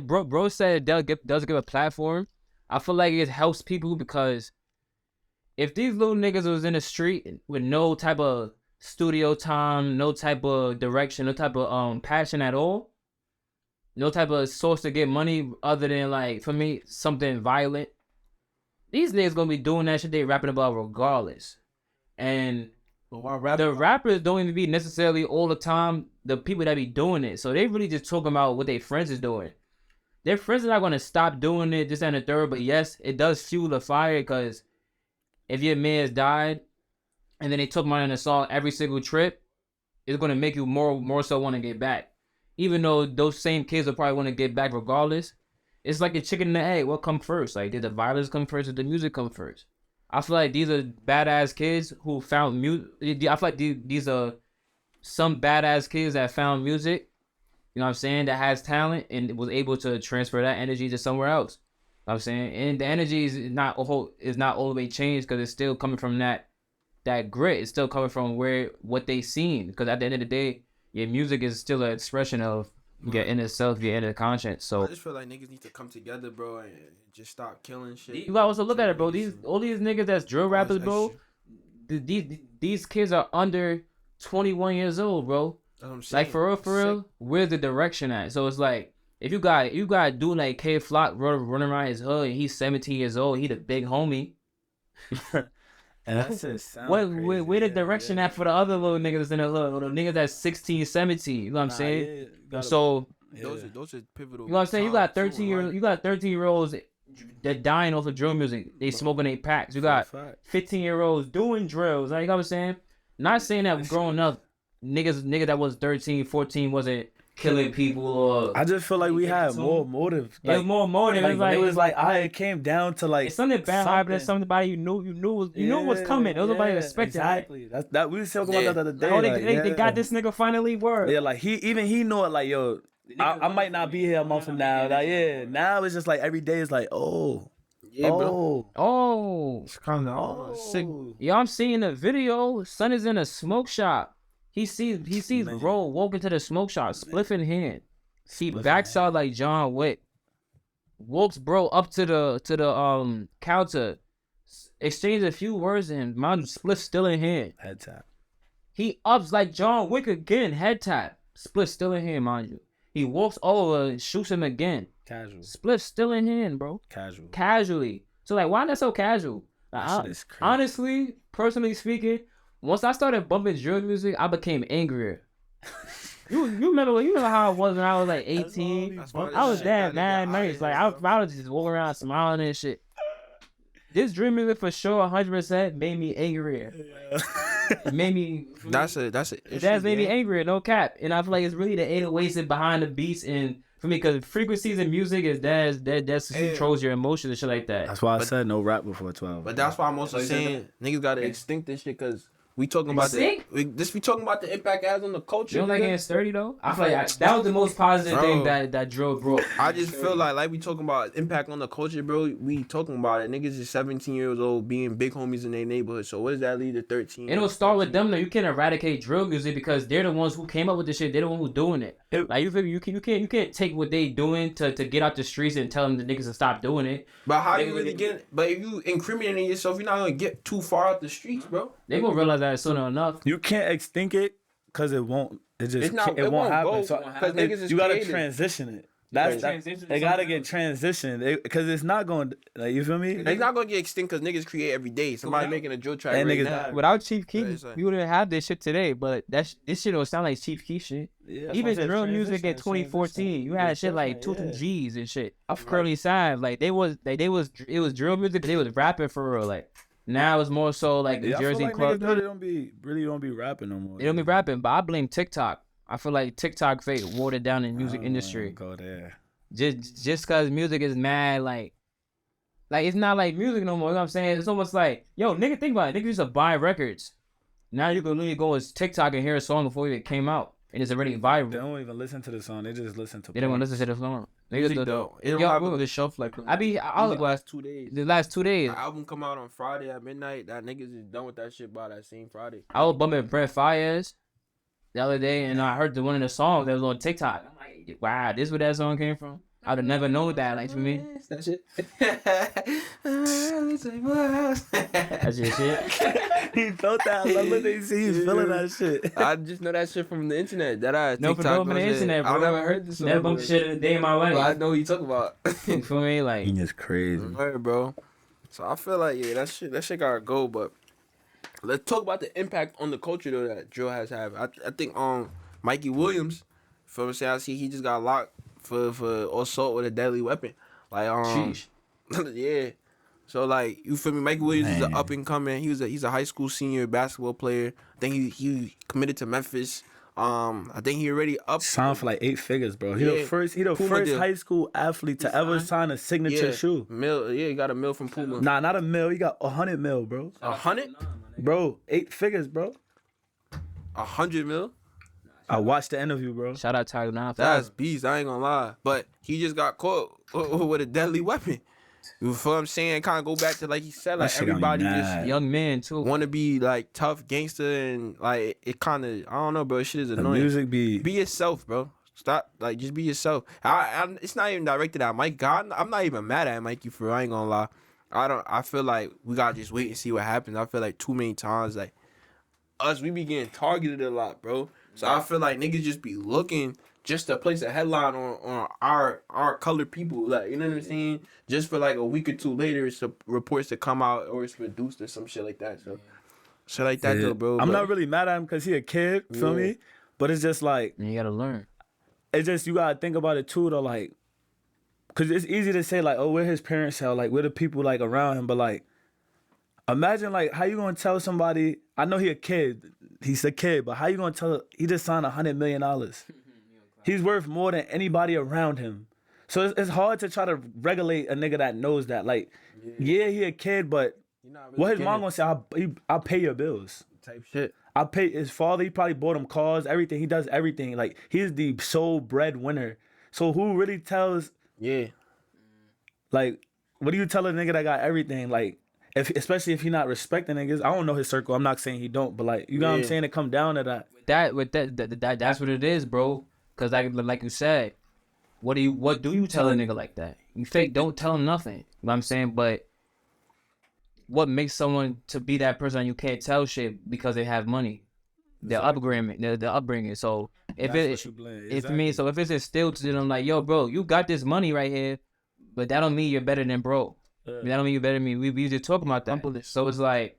bro said it does give a platform. I feel like it helps people because if these little niggas was in the street with no type of studio time, no type of direction, no type of passion at all, no type of source to get money other than like, for me, something violent, these niggas gonna be doing that shit they rapping about regardless. And the rappers don't even be necessarily all the time the people that be doing it. So they really just talking about what their friends is doing. Their friends are not going to stop doing it, this and the third. But yes, it does fuel the fire because if your man's died and then they took money on the song every single trip, it's going to make you more so want to get back. Even though those same kids will probably want to get back regardless. It's like a chicken and the egg. What come first? Like, did the violence come first or did the music come first? I feel like these are badass kids who found music. I feel like these are some badass kids that found music. You know what I'm saying? That has talent and was able to transfer that energy to somewhere else. You know what I'm saying? And the energy is not all the way changed because it's still coming from that grit. It's still coming from what they seen. Because at the end of the day, your music is still an expression of your inner self, your inner conscience. So I just feel like niggas need to come together, bro, and just stop killing shit. You gotta also look at it, bro. All these niggas that's drill rappers, bro. These kids are under 21 years old, bro. Like for real, where's the direction at? So it's like if you got dude like Tvhleek running around his hood and he's 17 years old, he the big homie. And that's just where the direction at for the other little niggas in the hood, or the niggas that's 16, 17, you know what I'm saying? Those are pivotal. You know what I'm saying? You got 13-year-olds that dying off of drill music. They smoking 8 packs. You got 15-year-olds doing drills. Like, you know what I'm saying? Not saying that growing up, niggas that was 13, 14 wasn't killing people or. I just feel like we had more motive. Like, it was more motive. It came down to like it's something bad happened. Somebody you knew was coming. Nobody expected. Exactly. That we was talking about that the other day. They got this nigga finally word. Yeah, like he know it. Like, yo, I might not be here a month from now. Like, now it's just like every day is like, oh. Yeah, bro. Oh. It's kind of sick. Yo, I'm seeing the video. Son is in a smoke shop. He sees bro walk into the smoke shop, spliff in hand. He backs out like John Wick. Walks bro up to the counter, exchanges a few words and man spliff still in hand. Head tap. He ups like John Wick again, head tap. Spliff still in hand, mind you. He walks over, shoots him again. Casual. Spliff still in hand, bro. Casual. Casually. So like, why not so casual? Like, honestly, personally speaking, once I started bumping drill music, I became angrier. You remember how I was when I was like 18? I was that mad nice. Like I was just walking around smiling and shit. This drill music for sure 100% made me angrier. It made me that's it. That's made me angrier, no cap. And I feel like it's really the 808s and behind the beats and For me, because frequencies in music is that controls your emotions and shit like that. That's why I said no rap before 12. But that's why I'm also saying niggas gotta extinct this shit because we talking about we talking about the impact it has on the culture. You don't like getting sturdy though? I feel like that was the most positive thing that drill brought. I just feel like we talking about impact on the culture, bro. We talking about it. Niggas is 17 years old being big homies in their neighborhood. So what does that lead to 13? It'll start with them though. You can't eradicate drill music because they're the ones who came up with this shit. They're the ones who's doing it. Like you feel me? You can't take what they doing to get out the streets and tell them the niggas to stop doing it. But how you really get? But if you incriminating yourself, you're not gonna get too far out the streets, bro. They gonna realize that soon enough. You can't extinct it because it won't. It won't happen. Because niggas you gotta transition it. They gotta get transitioned because it's not going. Like you feel me? It's not gonna get extinct because niggas create every day. Somebody making a drill track right now. Without Chief Keef, we wouldn't have this shit today. But this shit don't sound like Chief Keef shit. Yeah, even drill music in 2014, you had shit like 2 G's and shit. Curly Signs, like it was drill music. They was rapping for real, like. Now it's more so like the Jersey club. They don't be rapping no more. They don't be rapping, but I blame TikTok. I feel like TikTok fake watered down the music industry. Go there. Just cause music is mad, like it's not like music no more. You know what I'm saying? It's almost like, yo, nigga, think about it. Nigga used to buy records. Now you can literally go as TikTok and hear a song before it came out, and it's already viral. They don't even listen to the song. They just listen to. They don't want to listen to the song. Niggas don't. It don't have the shelf like. I was last 2 days. The last 2 days. The album come out on Friday at midnight. That niggas is done with that shit by that same Friday. I was bumping Brent Faiyaz the other day, and I heard one of the songs that was on TikTok. I'm like, wow, this is where that song came from. I'd have never known that. Like for me, that shit. That's your shit. He felt that. I love what they see. He's feeling that shit. I just know that shit from the internet. That I no, TikTok from the internet, bro. I never heard this song. Never bumped shit in a day in my life. But I know what you talking about. You feel me? Like he is crazy. Alright, bro. So I feel like that shit gotta go. But let's talk about the impact on the culture though that drill has had. I think Mikey Williams, from I see he just got locked for assault with a deadly weapon. Like sheesh. Yeah. So like you feel me? Mikey Williams is an up and coming. He's a high school senior basketball player. I think he committed to Memphis. I think he already up. Signed for like 8 figures, bro. He the first high school athlete to ever sign a signature shoe. He got a mill from Puma. Nah, not a mill. He got 100 mil, bro. 100? Bro, 8 figures, bro. 100 mil? I watched the interview, bro. Shout out Tiger 9. That's beast. I ain't gonna lie, but he just got caught with a deadly weapon. You feel what I'm saying? Kind of go back to like he said, like everybody just young men too want to be like tough gangster and like it kind of I don't know, bro. Shit is annoying. The music be yourself, bro. Stop, like just be yourself. It's not even directed at Mike. God, I'm not even mad at Mikey for real. I ain't gonna lie. I feel like we gotta just wait and see what happens. I feel like too many times like we be getting targeted a lot, bro. So I feel like niggas just be looking just to place a headline on our colored people, like, you know what I'm saying? Just for like a week or two later, it's reports to come out or it's reduced or some shit like that. So shit like that though, bro. I'm not really mad at him because he a kid, feel me? But it's just like you gotta learn. It's just you gotta think about it too, though, like, cause it's easy to say like, oh, where his parents at, like, where the people like around him, but like, imagine like how you gonna tell somebody? I know he a kid. He's a kid, but how you gonna tell? He just signed $100 million. He's worth more than anybody around him. So it's hard to try to regulate a nigga that knows that. Like, yeah he a kid, but really what his mom gonna say? I'll pay your bills. Type shit. I pay his father. He probably bought him cars, everything. He does everything. Like he's the sole breadwinner. So who really tells? Yeah. Like, what do you tell a nigga that got everything? Like. Especially if he not respecting niggas, I don't know his circle. I'm not saying he don't, but like you know what I'm saying. It come down to that. That's what it is, bro. Cause like you said, what do you tell a nigga like that? You fake, don't tell him nothing. You know what I'm saying? But what makes someone to be that person? You can't tell shit because they have money. Their upbringing, their upbringing. So if if it's instilled to them like, yo, bro, you got this money right here, but that don't mean you're better than bro. That don't mean you better than me. We used to talk about that. Humbleness. So it's like,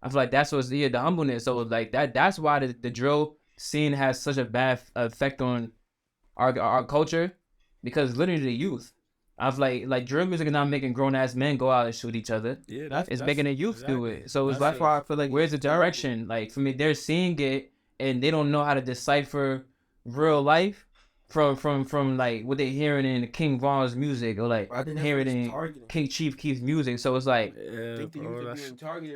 I feel like that's what's the humbleness. So it's like that's why the drill scene has such a bad effect on our culture, because literally the youth. I was like drill music is not making grown ass men go out and shoot each other. Yeah, it's making the youth do it. So it's that's why I feel like where's the direction? Like for me, they're seeing it and they don't know how to decipher real life from like what they're hearing in King Von's music or like hearing in King Chief Keef's music. So it's like Yeah, bro,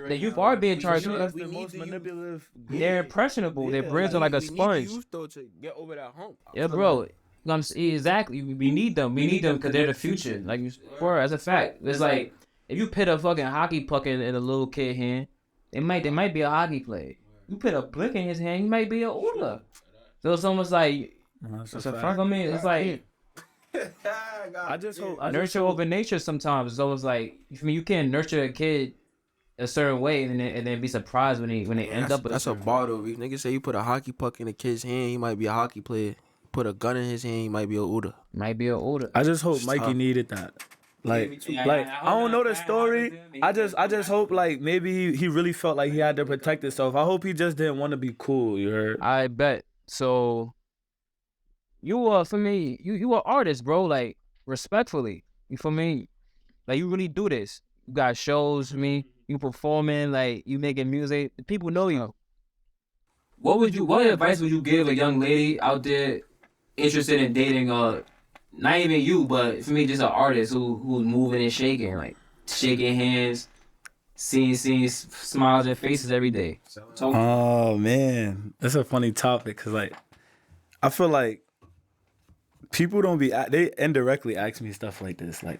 the youth are being targeted. that's the most manipulative. They're impressionable. Their brains are like a sponge. We need the youth though to get over that hump. Yeah, bro. Exactly. We need them. We need them because they're the future. Like, bro, as a fact, it's like if you put a fucking hockey puck in a little kid hand, it might be a hockey player. You put a blick in his hand, he might be a Uda. So it's almost like it's a fuck. I mean, it's like I just hope nurture over nature. Sometimes it's always like you can't nurture a kid a certain way and then be surprised when they end up. That's a bar though. If niggas say you put a hockey puck in a kid's hand, he might be a hockey player. Put a gun in his hand, he might be a Uda. Might be a Uda. I just hope Mikey needed that. Like I don't know the story. I just hope like maybe he really felt like he had to protect himself. I hope he just didn't want to be cool. You heard? I bet. So you for me, you are artist, bro. Like respectfully, you for me, like you really do this. You got shows for me. You performing, like you making music. People know you. What advice would you give a young lady out there interested in dating not even you, but for me, just an artist who's moving and shaking, like shaking hands, seeing smiles and faces every day. Oh man, that's a funny topic because like I feel like people don't be they indirectly ask me stuff like this, like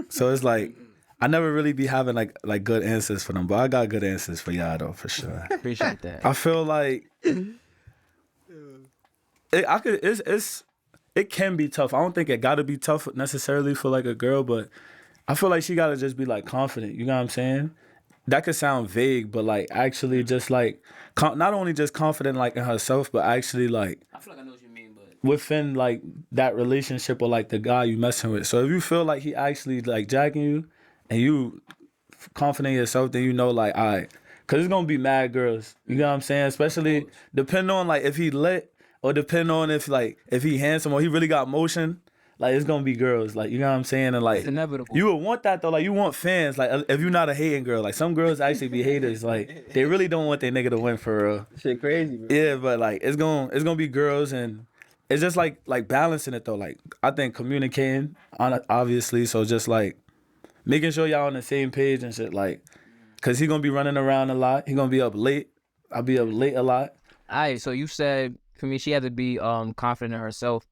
so it's like I never really be having like good answers for them, but I got good answers for y'all though for sure. Appreciate that. I feel like it can be tough. I don't think it gotta be tough necessarily for like a girl, but I feel like she gotta just be like confident. You know what I'm saying? That could sound vague, but like actually just like not only just confident like in herself, but actually like I feel like I know what you mean, but within like that relationship or like the guy you messing with. So if you feel like he actually like jacking you and you confident in yourself, then you know like all right, cause it's gonna be mad girls. You know what I'm saying? Especially depending on like if he lit. Or depending on if he handsome or he really got motion, like it's gonna be girls, like you know what I'm saying, and like it's inevitable. You would want that though, like you want fans, like if you're not a hating girl, like some girls actually be haters, like they really don't want their nigga to win for real. Shit crazy, bro. Yeah, but like it's gonna be girls, and it's just like balancing it though. Like I think communicating, obviously, so just like making sure y'all on the same page and shit, like, cause he gonna be running around a lot, he gonna be up late, I'll be up late a lot. All right, so you said. For me, she had to be confident in herself.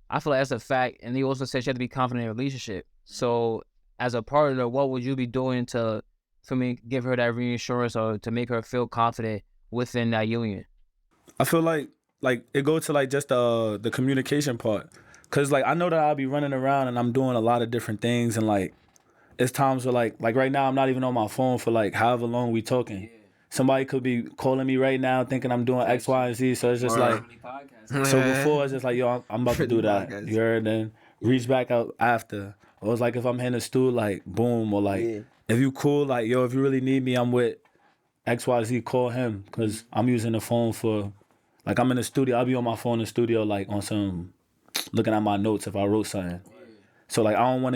I feel like that's a fact. And you also said she had to be confident in a relationship. So as a partner, what would you be doing to, for me, give her that reassurance or to make her feel confident within that union? I feel like it goes to like just the communication part. Cause like I know that I'll be running around and I'm doing a lot of different things and like it's times where like right now I'm not even on my phone for like however long we talking. Yeah. Somebody could be calling me right now thinking I'm doing X, Y, and Z. So it's just like, so before it's just like, yo, I'm about to do that. You heard? Then reach back out after. Or it's like if I'm in the stool, like, boom. Or like, if you cool, like, yo, if you really need me, I'm with X, Y, Z, call him. Because I'm using the phone for, like, I'm in the studio. I'll be on my phone in the studio, like, on some, looking at my notes if I wrote something. So, like, I'm not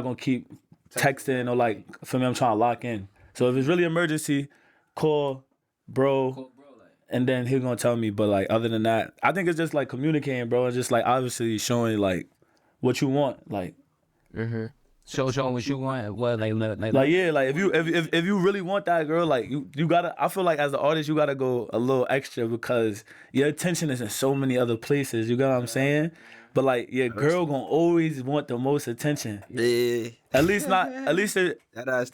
going to keep texting or, like, for me, I'm trying to lock in. So if it's really emergency, call bro, and then he's gonna tell me. But like other than that, I think it's just like communicating, bro. It's just like obviously showing like what you want, like. Showing what you want, what like yeah, like if you really want that girl, like you gotta. I feel like as an artist, you gotta go a little extra because your attention is in so many other places. You got what I'm saying? But like your girl gonna always want the most attention. Yeah. At least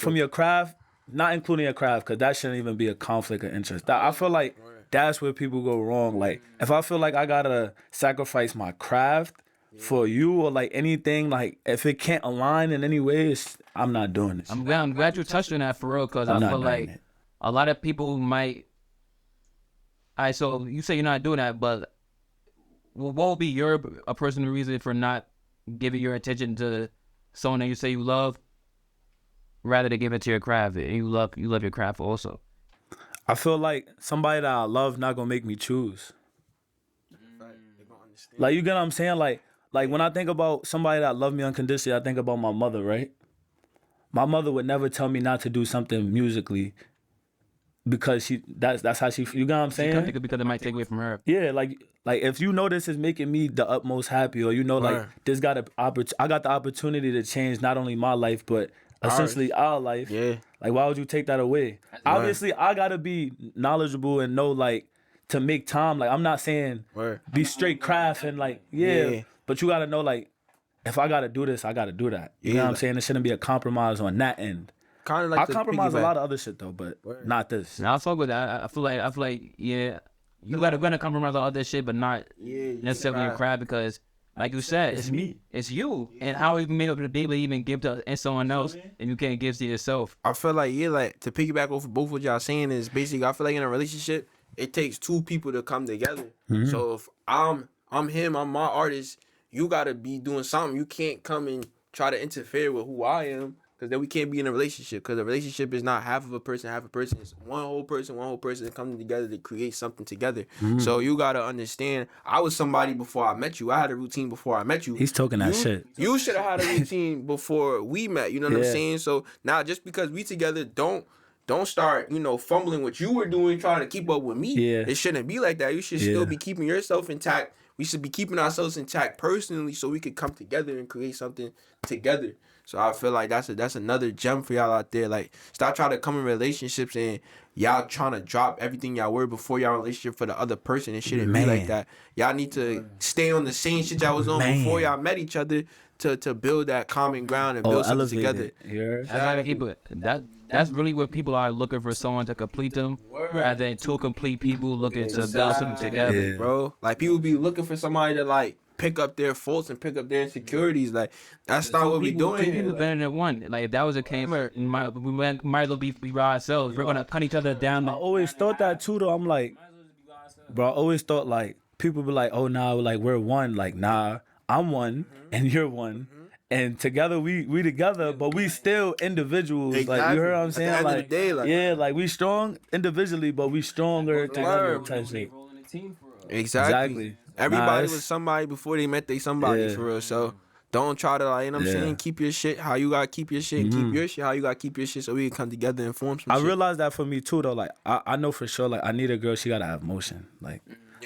from your craft. Not including your craft, because that shouldn't even be a conflict of interest. I feel like that's where people go wrong. Like, if I feel like I gotta sacrifice my craft for you or like anything, like if it can't align in any way, I'm not doing this. I'm glad you touched on that for real, because I feel like a lot of people might. All right, so you say you're not doing that, but what would be a personal reason for not giving your attention to someone that you say you love? Rather than give it to your craft, and you love your craft also. I feel like somebody that I love not gonna make me choose. Like you get what I'm saying? Like when I think about somebody that love me unconditionally, I think about my mother, right? My mother would never tell me not to do something musically because that's how she, you know what I'm saying? Because it might take away from her. Yeah, like if you know this is making me the utmost happy, or you know, like this I got the opportunity to change not only my life but essentially our life. Yeah. Like, why would you take that away? Obviously, I gotta be knowledgeable and know, like, to make time. Like, I'm not saying be straight craft and like but you gotta know, like, if I gotta do this, I gotta do that. You know what I'm saying? There shouldn't be a compromise on that end. Kind of like I compromise a lot of other shit though, but not this. Now I fuck with that. I feel like yeah, you gonna compromise on other shit, but not necessarily in craft, because like you said, it's me, it's you, and how are you be able to even give to someone else and you can't give to yourself? I feel like like to piggyback off of both what y'all saying is basically, I feel like in a relationship it takes two people to come together. So if I'm him, I'm my artist, you gotta be doing something. You can't come and try to interfere with who I am, because then we can't be in a relationship. Because a relationship is not half a person. It's one whole person coming together to create something together. So you gotta understand, I was somebody before I met you. I had a routine before I met you. He's talking that shit. You should have had a routine before we met. You know what I'm saying? So now, just because we together, don't start, fumbling what you were doing, trying to keep up with me. Yeah. It shouldn't be like that. You should still be keeping yourself intact. We should be keeping ourselves intact personally, so we could come together and create something together. So I feel like that's another gem for y'all out there. Like, stop trying to come in relationships and y'all trying to drop everything y'all were before y'all relationship for the other person. It shouldn't be like that. Y'all need to stay on the same shit y'all was on before y'all met each other to build that common ground and build something together. That's really what people are looking for, someone to complete them, rather than two complete people looking to build something together. Bro, like, people be looking for somebody to like pick up their faults and pick up their insecurities. Like, that's not what we doing. Two people better than one. Like, if that was a case, we might as well be by ourselves. We're gonna cut each other down. I always thought that too, though. I'm like, bro, I always thought, like, people be like, oh, nah, like, we're one. Like, nah, I'm one and you're one. And together we together, but we still individuals. Exactly. Like, you heard what I'm saying? At the end like, of the day, like, yeah, like, we strong individually, but we stronger together type shit. Exactly. Everybody was somebody before they met they somebody, for real. So don't try to, like, you know what I'm saying, keep your shit how you gotta keep your shit, and keep your shit how you gotta keep your shit, so we can come together and form some shit. I realized that for me too, though. Like, I know for sure, like, I need a girl, she gotta have motion. Like,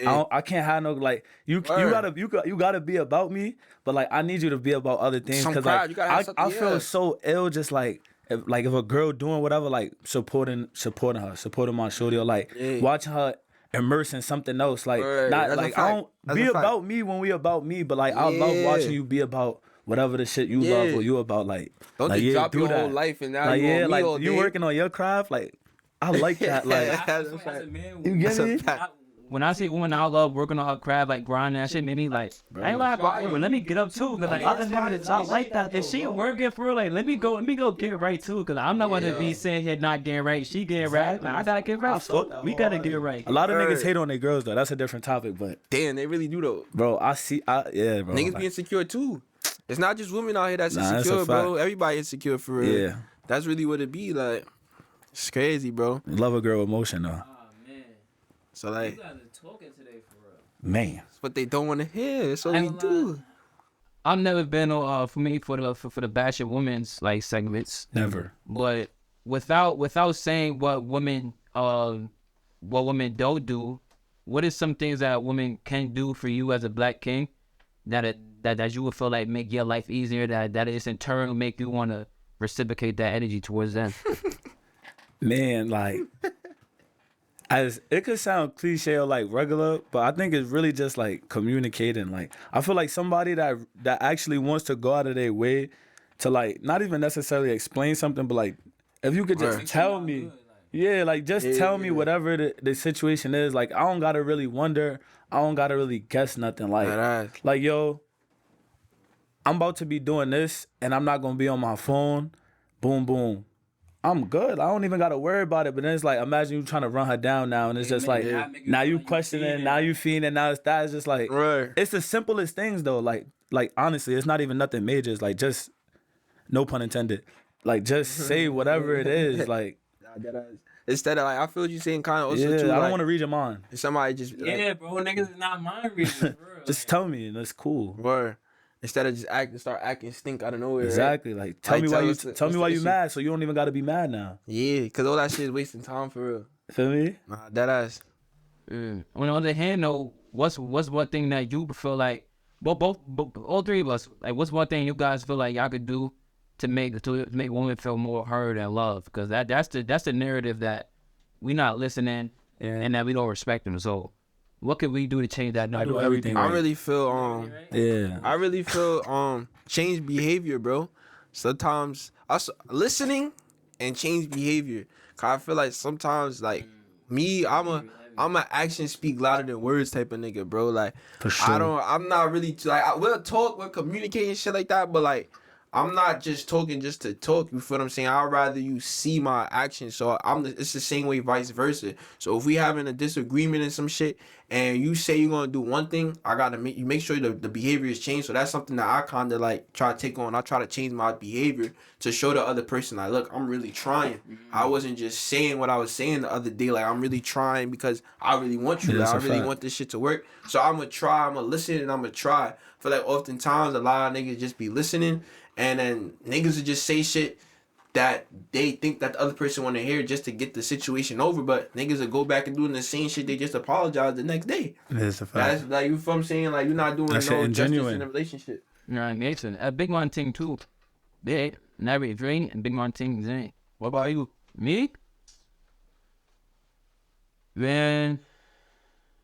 I can't have no, like, you gotta be about me, but like, I need you to be about other things, because like, I feel so ill just like if a girl doing whatever, like supporting her, supporting my shorty, or like watching her immerse in something else. Like, not like, I don't be about me when we about me, but like, I love watching you be about whatever the shit you love or you about. Like, don't like, just drop your whole life and now like, you like, all you day. working on your craft. Like, I like that. Like, you get me? When I see women, I love working on her craft, like grinding that shit. Maybe like, I ain't lying about it, but let me get up too, cause like other niggas, I like that. If she working for real, like let me go get right too, cause I'm not gonna be sitting here not getting right. She getting right, like, I gotta get right. So we gotta get right. A lot of niggas hate on their girls though. That's a different topic, but damn, they really do though. Bro, bro. Niggas be insecure too. It's not just women out here that's insecure, bro. Everybody insecure for real. Yeah, that's really what it be like. It's crazy, bro. Love a girl with motion though. Oh man. So like, Talking today for real. Man, it's what they don't want to hear. That's what we do. I've never been on for me for the bashing women's like segments. Never. But without saying what women don't do, what is some things that women can do for you as a black king that you would feel like make your life easier, that is in turn make you want to reciprocate that energy towards them? Man, like, as it could sound cliche or like regular, but I think it's really just like communicating. Like, I feel like somebody that actually wants to go out of their way to like not even necessarily explain something, but like if you could just tell me, tell me whatever the situation is. Like, I don't gotta really wonder, I don't gotta really guess nothing. Like yo, I'm about to be doing this and I'm not gonna be on my phone. Boom, boom. I'm good. I don't even got to worry about it. But then it's like, imagine you trying to run her down now. And it's just like, now you questioning, now you feeding, now it's that. It's just like, it's the simplest things though. Like honestly, it's not even nothing major. It's like, just, no pun intended. Like, just say whatever it is. Like, instead of like, I feel what you're saying kind of also too. I don't like, want to read your mind. Somebody just. Yeah, bro. Niggas is not mind reading, bro. Just tell me and it's cool. Word. Instead of just start acting stink out of nowhere. Exactly. Right? Like, tell me why you mad, so you don't even got to be mad now. Yeah, because all that shit is wasting time for real. Feel me? Nah, that ass. On the other hand, though, what's one thing that you feel like, both all three of us, like, what's one thing you guys feel like y'all could do to make women feel more heard and loved? Because that's the narrative that we not listening and that we don't respect them. So, what can we do to change that? I do everything. I really feel I really feel change behavior, bro. Sometimes us listening and change behavior. Cause I feel like sometimes like me, I'm a action speak louder than words type of nigga, bro. Like for sure. I'm not really like we'll talk, we'll communicate and shit like that, but like I'm not just talking just to talk. You feel what I'm saying? I'd rather you see my actions. So it's the same way, vice versa. So if we having a disagreement and some shit, and you say you're gonna do one thing, I gotta make sure the behavior is changed. So that's something that I kind of like try to take on. I try to change my behavior to show the other person like, look, I'm really trying. I wasn't just saying what I was saying the other day. Like I'm really trying because I really want you. Like, I really want this shit to work. So I'm gonna try. I'm gonna listen and I'm gonna try. I feel like oftentimes a lot of niggas just be listening. And then niggas would just say shit that they think that the other person want to hear just to get the situation over. But niggas would go back and doing the same shit. They just apologize the next day. That's a fact. That's like, you feel what I'm saying? Like, you're not doing no justice in a relationship. Right, Mason. A big one thing, too. They never drink and big one thing, Zane. What about you? Me? Man,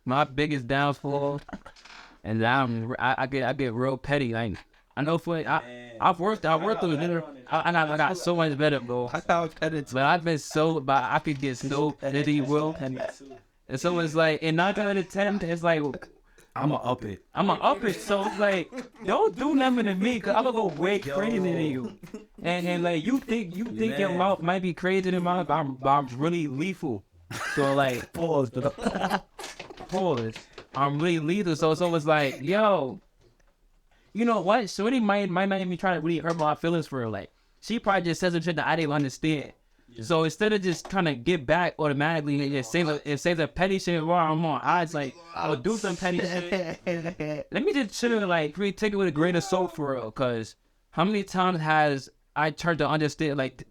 my biggest downfall, and I get real petty. Like, I know I've worked with it. I got so much better, bro. But I've been but I could get so petty, bro. And so it's like, in 9 out of 10, it's like, I'ma up it. So it's like, don't do nothing to me, cause I'm gonna go way crazy than you. And like, you think your mouth might be crazy than mine, but I'm really lethal. So like, pause. I'm really lethal. So it's like, yo. You know what? Shorty might not even try to really hurt my feelings for her. Like, she probably just says some shit that I didn't understand. Yeah. So instead of just trying to get back automatically and just say the petty shit while I'm on, I was like, I'll do some petty shit. Let me just chill, like, really take it with a grain of salt for real. Cause how many times has I tried to understand, like,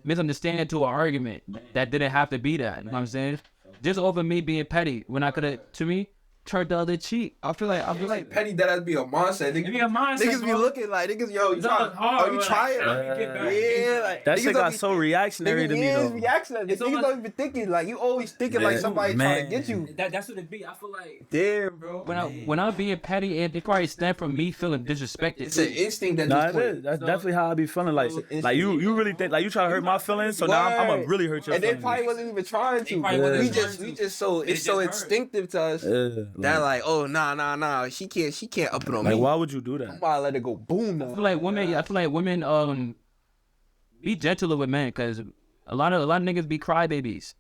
misunderstanding to an argument that didn't have to be that? You know what I'm saying? Just over me being petty when I could have, to me, turned the other cheek. I feel like petty that has be a mindset. Niggas be looking like niggas. Yo, you trying? Oh, you trying? Yeah, like that shit got so reactionary to me though. Reactionary. Niggas don't even thinking like you always thinking like somebody trying to get you. That's what it be. I feel like damn, bro. When I'm being petty, and it probably stem from me feeling disrespected. It's an instinct that. Nah, it is. That's definitely how I be feeling. Like you really think like you try to hurt my feelings, so now I'm gonna really hurt your feelings. And they probably wasn't even trying to. We just so it's so instinctive to us. That like, oh nah, she can't up it on me. Like, why would you do that? I'm about to let it go boom. Now. I feel like women be gentler with men, cause a lot of niggas be crybabies.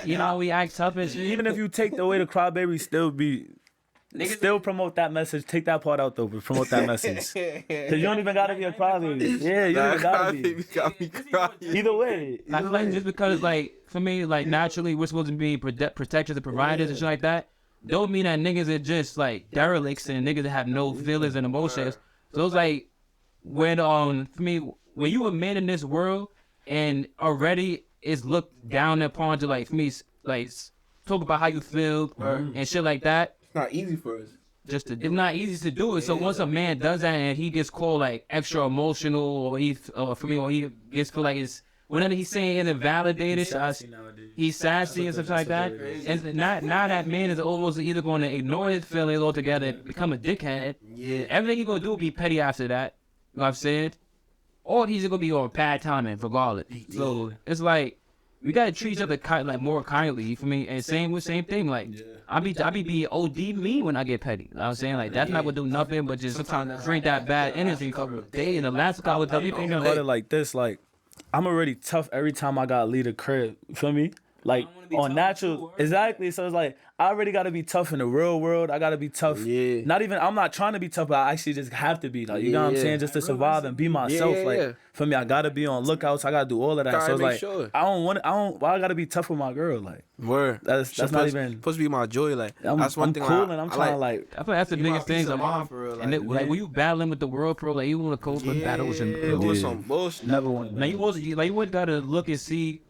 You know, we act tough and shit. Even if you take away the crybaby, still promote that message. Take that part out though, but promote that message. Cause you don't even gotta be a crybaby. Yeah, you don't even gotta be. Got me crying. Either way. I feel like just because, like, for me, like, naturally we're supposed to be protectors and providers and shit like that. Don't mean that niggas are just like derelicts and niggas that have no feelings and emotions. So it's like when for me, when you a man in this world and already it's looked down upon to, like, for me, like, talk about how you feel and shit like that. It's not easy for us. It's not easy to do it. So once a man does that and he gets called like extra emotional, or he gets feel like it's whenever he's saying it's invalidated, he's sassy and stuff like that. And now that man is almost either going to ignore his feelings altogether and become a dickhead. Yeah. Everything he's going to do will be petty after that. You know what I've said? Or he's going to be on bad timing regardless. So it's like, we got to treat each other like more kindly, you feel me? And same thing, like, I be being OD me when I get petty. You know what I'm saying? Like, that's not going to do nothing but just sometimes drink that bad energy for a day. And the last guy with everything about it like this, like, I'm already tough every time I gotta leave the crib. You feel me? Like, on natural, exactly. So it's like, I already gotta be tough in the real world. I gotta be tough. Yeah. I'm not trying to be tough, but I actually just have to be. Like, you know what I'm saying? Just to survive and be myself. Like, for me, I gotta be on lookouts. I gotta do all of that. So it's like, why I gotta be tough with my girl? Like, word. That's not even supposed to be my joy. Like, that's one thing. Cool, and I'm trying to like. I feel that's the biggest thing. And like, when you battling with the world, bro, like, you want to cope with battles and with some bullshit. Never want. Now you wouldn't gotta look and see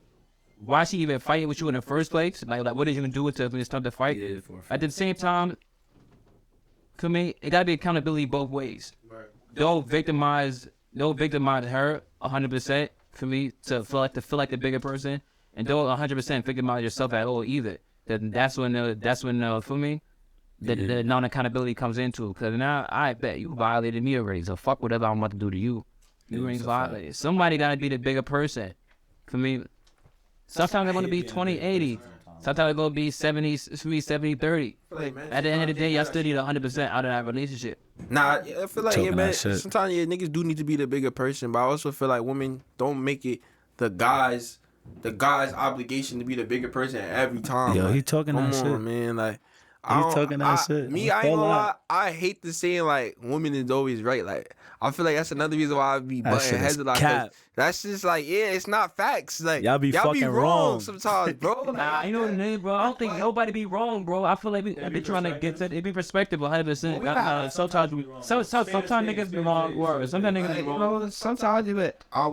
why she even fighting with you in the first place? Like what did you do with her when it's time to fight? Yeah, At the same time, for me, it gotta be accountability both ways. Right. Don't victimize her 100% for me to feel like the bigger person, and don't 100% victimize yourself at all either. Then that's when for me, the non-accountability comes into. Because now I bet you violated me already, so fuck whatever I'm about to do to you. You ain't violated. Somebody gotta be the bigger person. For me, sometimes they're gonna be 20-80. Sometimes it's gonna be 70-30. At the end of the day, y'all still need 100% out of that relationship. Nah, I feel like, Talking man, that shit. sometimes niggas do need to be the bigger person, but I also feel like women don't make it the guy's obligation to be the bigger person every time. Yo, like, he talking come that on, shit. man. Like, He talking that shit. Me, I ain't gonna lie. I hate the saying like women is always right. Like, I feel like that's another reason why I be That butting shit heads is a lot. cap. That's just like, yeah, it's not facts. Like, Y'all be fucking wrong wrong. sometimes, bro. Nah, you know what it is, bro. I don't think nobody be wrong, bro. I feel like we be trying to get to it. It be perspective 100%. Sometimes niggas be wrong. Word. Sometimes niggas be wrong. Sometimes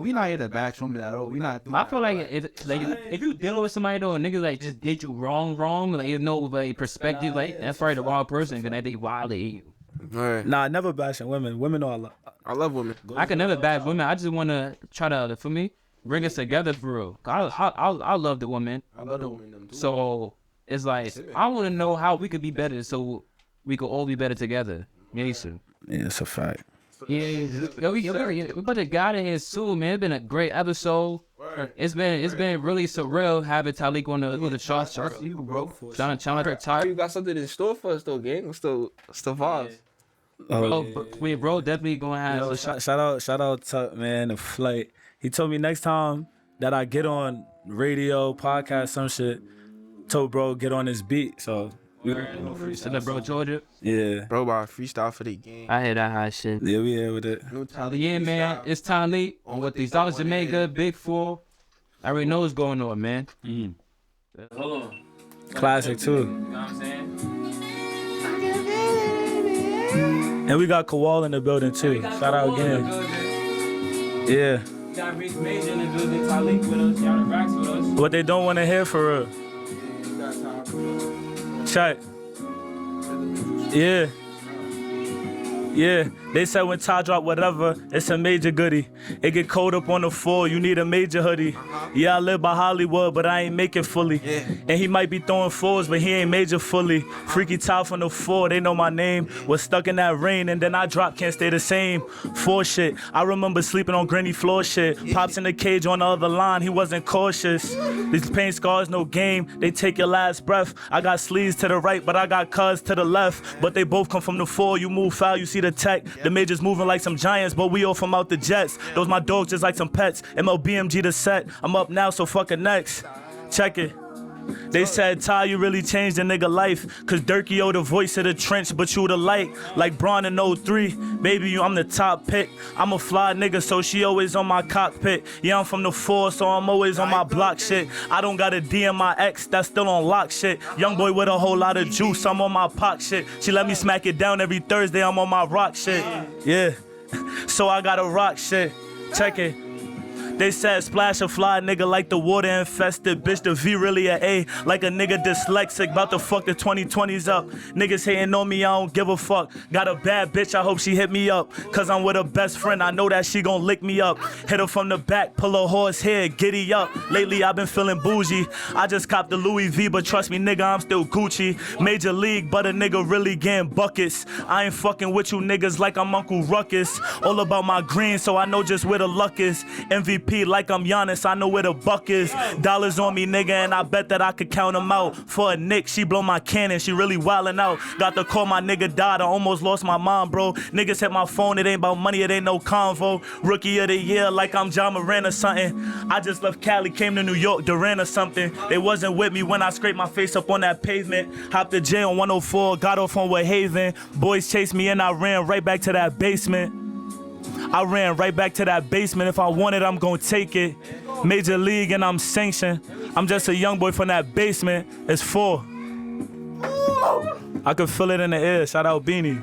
we not here to bash women at all. We not. I feel like if you dealing with somebody though, and niggas like just did you wrong, like you know, like perspective, like that's probably the wrong person, cause they violate you. Right. Nah, never bashing women. Women are I love women. I can never bash women. I just wanna try to, for me, bring us together for real. I love the woman. I love the women too. So it's like I want to know how we could be better, so we could all be better together. Yeah, sir. Yeah, it's a fact. Yeah, we put a guy in here soon, man. It's been a great episode. It's been really surreal having Tvhleek on the charts. You bro, trying to You got something in store for us though, gang. Still vibes. Bro, definitely gonna have. Yo, shout out to man the flight. He told me next time that I get on radio, podcast, some shit. Told bro get on this beat. So Bro, Georgia. yeah. Bro, about freestyle for the game. I hear that high shit. Yeah, we here with it. Yeah, man, it's Tvhleek on what these dollars Jamaica, Big Four. I already know what's going on, man. Hold on. Classic too. You know what I'm saying? And we got Kowal in the building too. Shout out again. Yeah. We got Reese Major in the building, Tvhleek with us, y'all the racks with us. What they don't want to hear for real. Check. Yeah. Yeah, they said when Ty drop whatever, it's a major goodie. It get cold up on the floor, you need a major hoodie. Yeah, I live by Hollywood, but I ain't make it fully. And he might be throwing fours, but he ain't major fully. Freaky Ty from the floor, they know my name. Was stuck in that rain, and then I drop, can't stay the same. For shit, I remember sleeping on granny floor shit. Pops in the cage on the other line, he wasn't cautious. These pain scars, no game, they take your last breath. I got sleeves to the right, but I got cuz to the left. But they both come from the floor, you move foul, you see the tech. The majors moving like some giants, but we all from out the jets. Those my dogs just like some pets. MLBMG the set. I'm up now, so fuck it next. Check it. They said, Ty, you really changed a nigga life. Cause Durkee the voice of the trench, but you the light. Like Braun in 03. Baby, I'm the top pick. I'm a fly nigga, so she always on my cockpit. Yeah, I'm from the 4, so I'm always on my block shit. I don't got a D in my ex, that's still on lock shit. Young boy with a whole lot of juice, I'm on my pock shit. She let me smack it down every Thursday, I'm on my rock shit. Yeah, so I gotta rock shit. Check it. They said splash a fly nigga like the water infested. Bitch, the V really a A. Like a nigga dyslexic, bout to fuck the 2020s up. Niggas hating on me, I don't give a fuck. Got a bad bitch, I hope she hit me up. Cause I'm with her best friend, I know that she gon' lick me up. Hit her from the back, pull her horse hair, giddy up. Lately I've been feeling bougie. I just copped the Louis V, but trust me nigga, I'm still Gucci. Major league, but a nigga really getting buckets. I ain't fucking with you niggas like I'm Uncle Ruckus. All about my green, so I know just where the luck is. MVP like I'm Giannis, I know where the buck is. Dollars on me, nigga, and I bet that I could count them out. For a nick, she blow my cannon, she really wildin' out. Got to call my nigga died, I almost lost my mom, bro. Niggas hit my phone, it ain't about money, it ain't no convo. Rookie of the year, like I'm John Moran or something. I just left Cali, came to New York, Durant or something. They wasn't with me when I scraped my face up on that pavement. Hopped to jail on 104, got off on Wood Haven. Boys chased me and I ran right back to that basement. I ran right back to that basement. If I want it, I'm gonna take it. Major league and I'm sanctioned. I'm just a young boy from that basement. It's 4. I can feel it in the air. Shout out Beanie.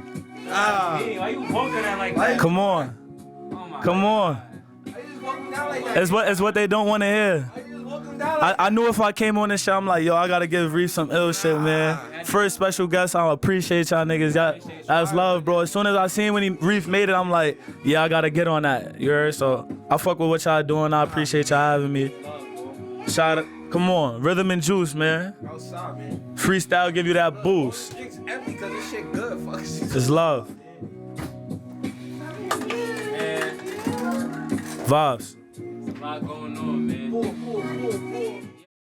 Why you walking that like that? Come on. Come on. It's what they don't want to hear. I knew if I came on this shit, I'm like, yo, I gotta give Reef some ill shit, man. First special guest, I appreciate y'all niggas. That's love, bro. As soon as I seen when Reef made it, I'm like, yeah, I gotta get on that. You heard? So I fuck with what y'all doing. I appreciate y'all having me. Shout out, come on, Rhythm and Juice, man. Outside, man. Freestyle give you that boost. Drinks empty because this shit good. Fuck shit. It's love. Vibes. There's a lot going on, man. Cool.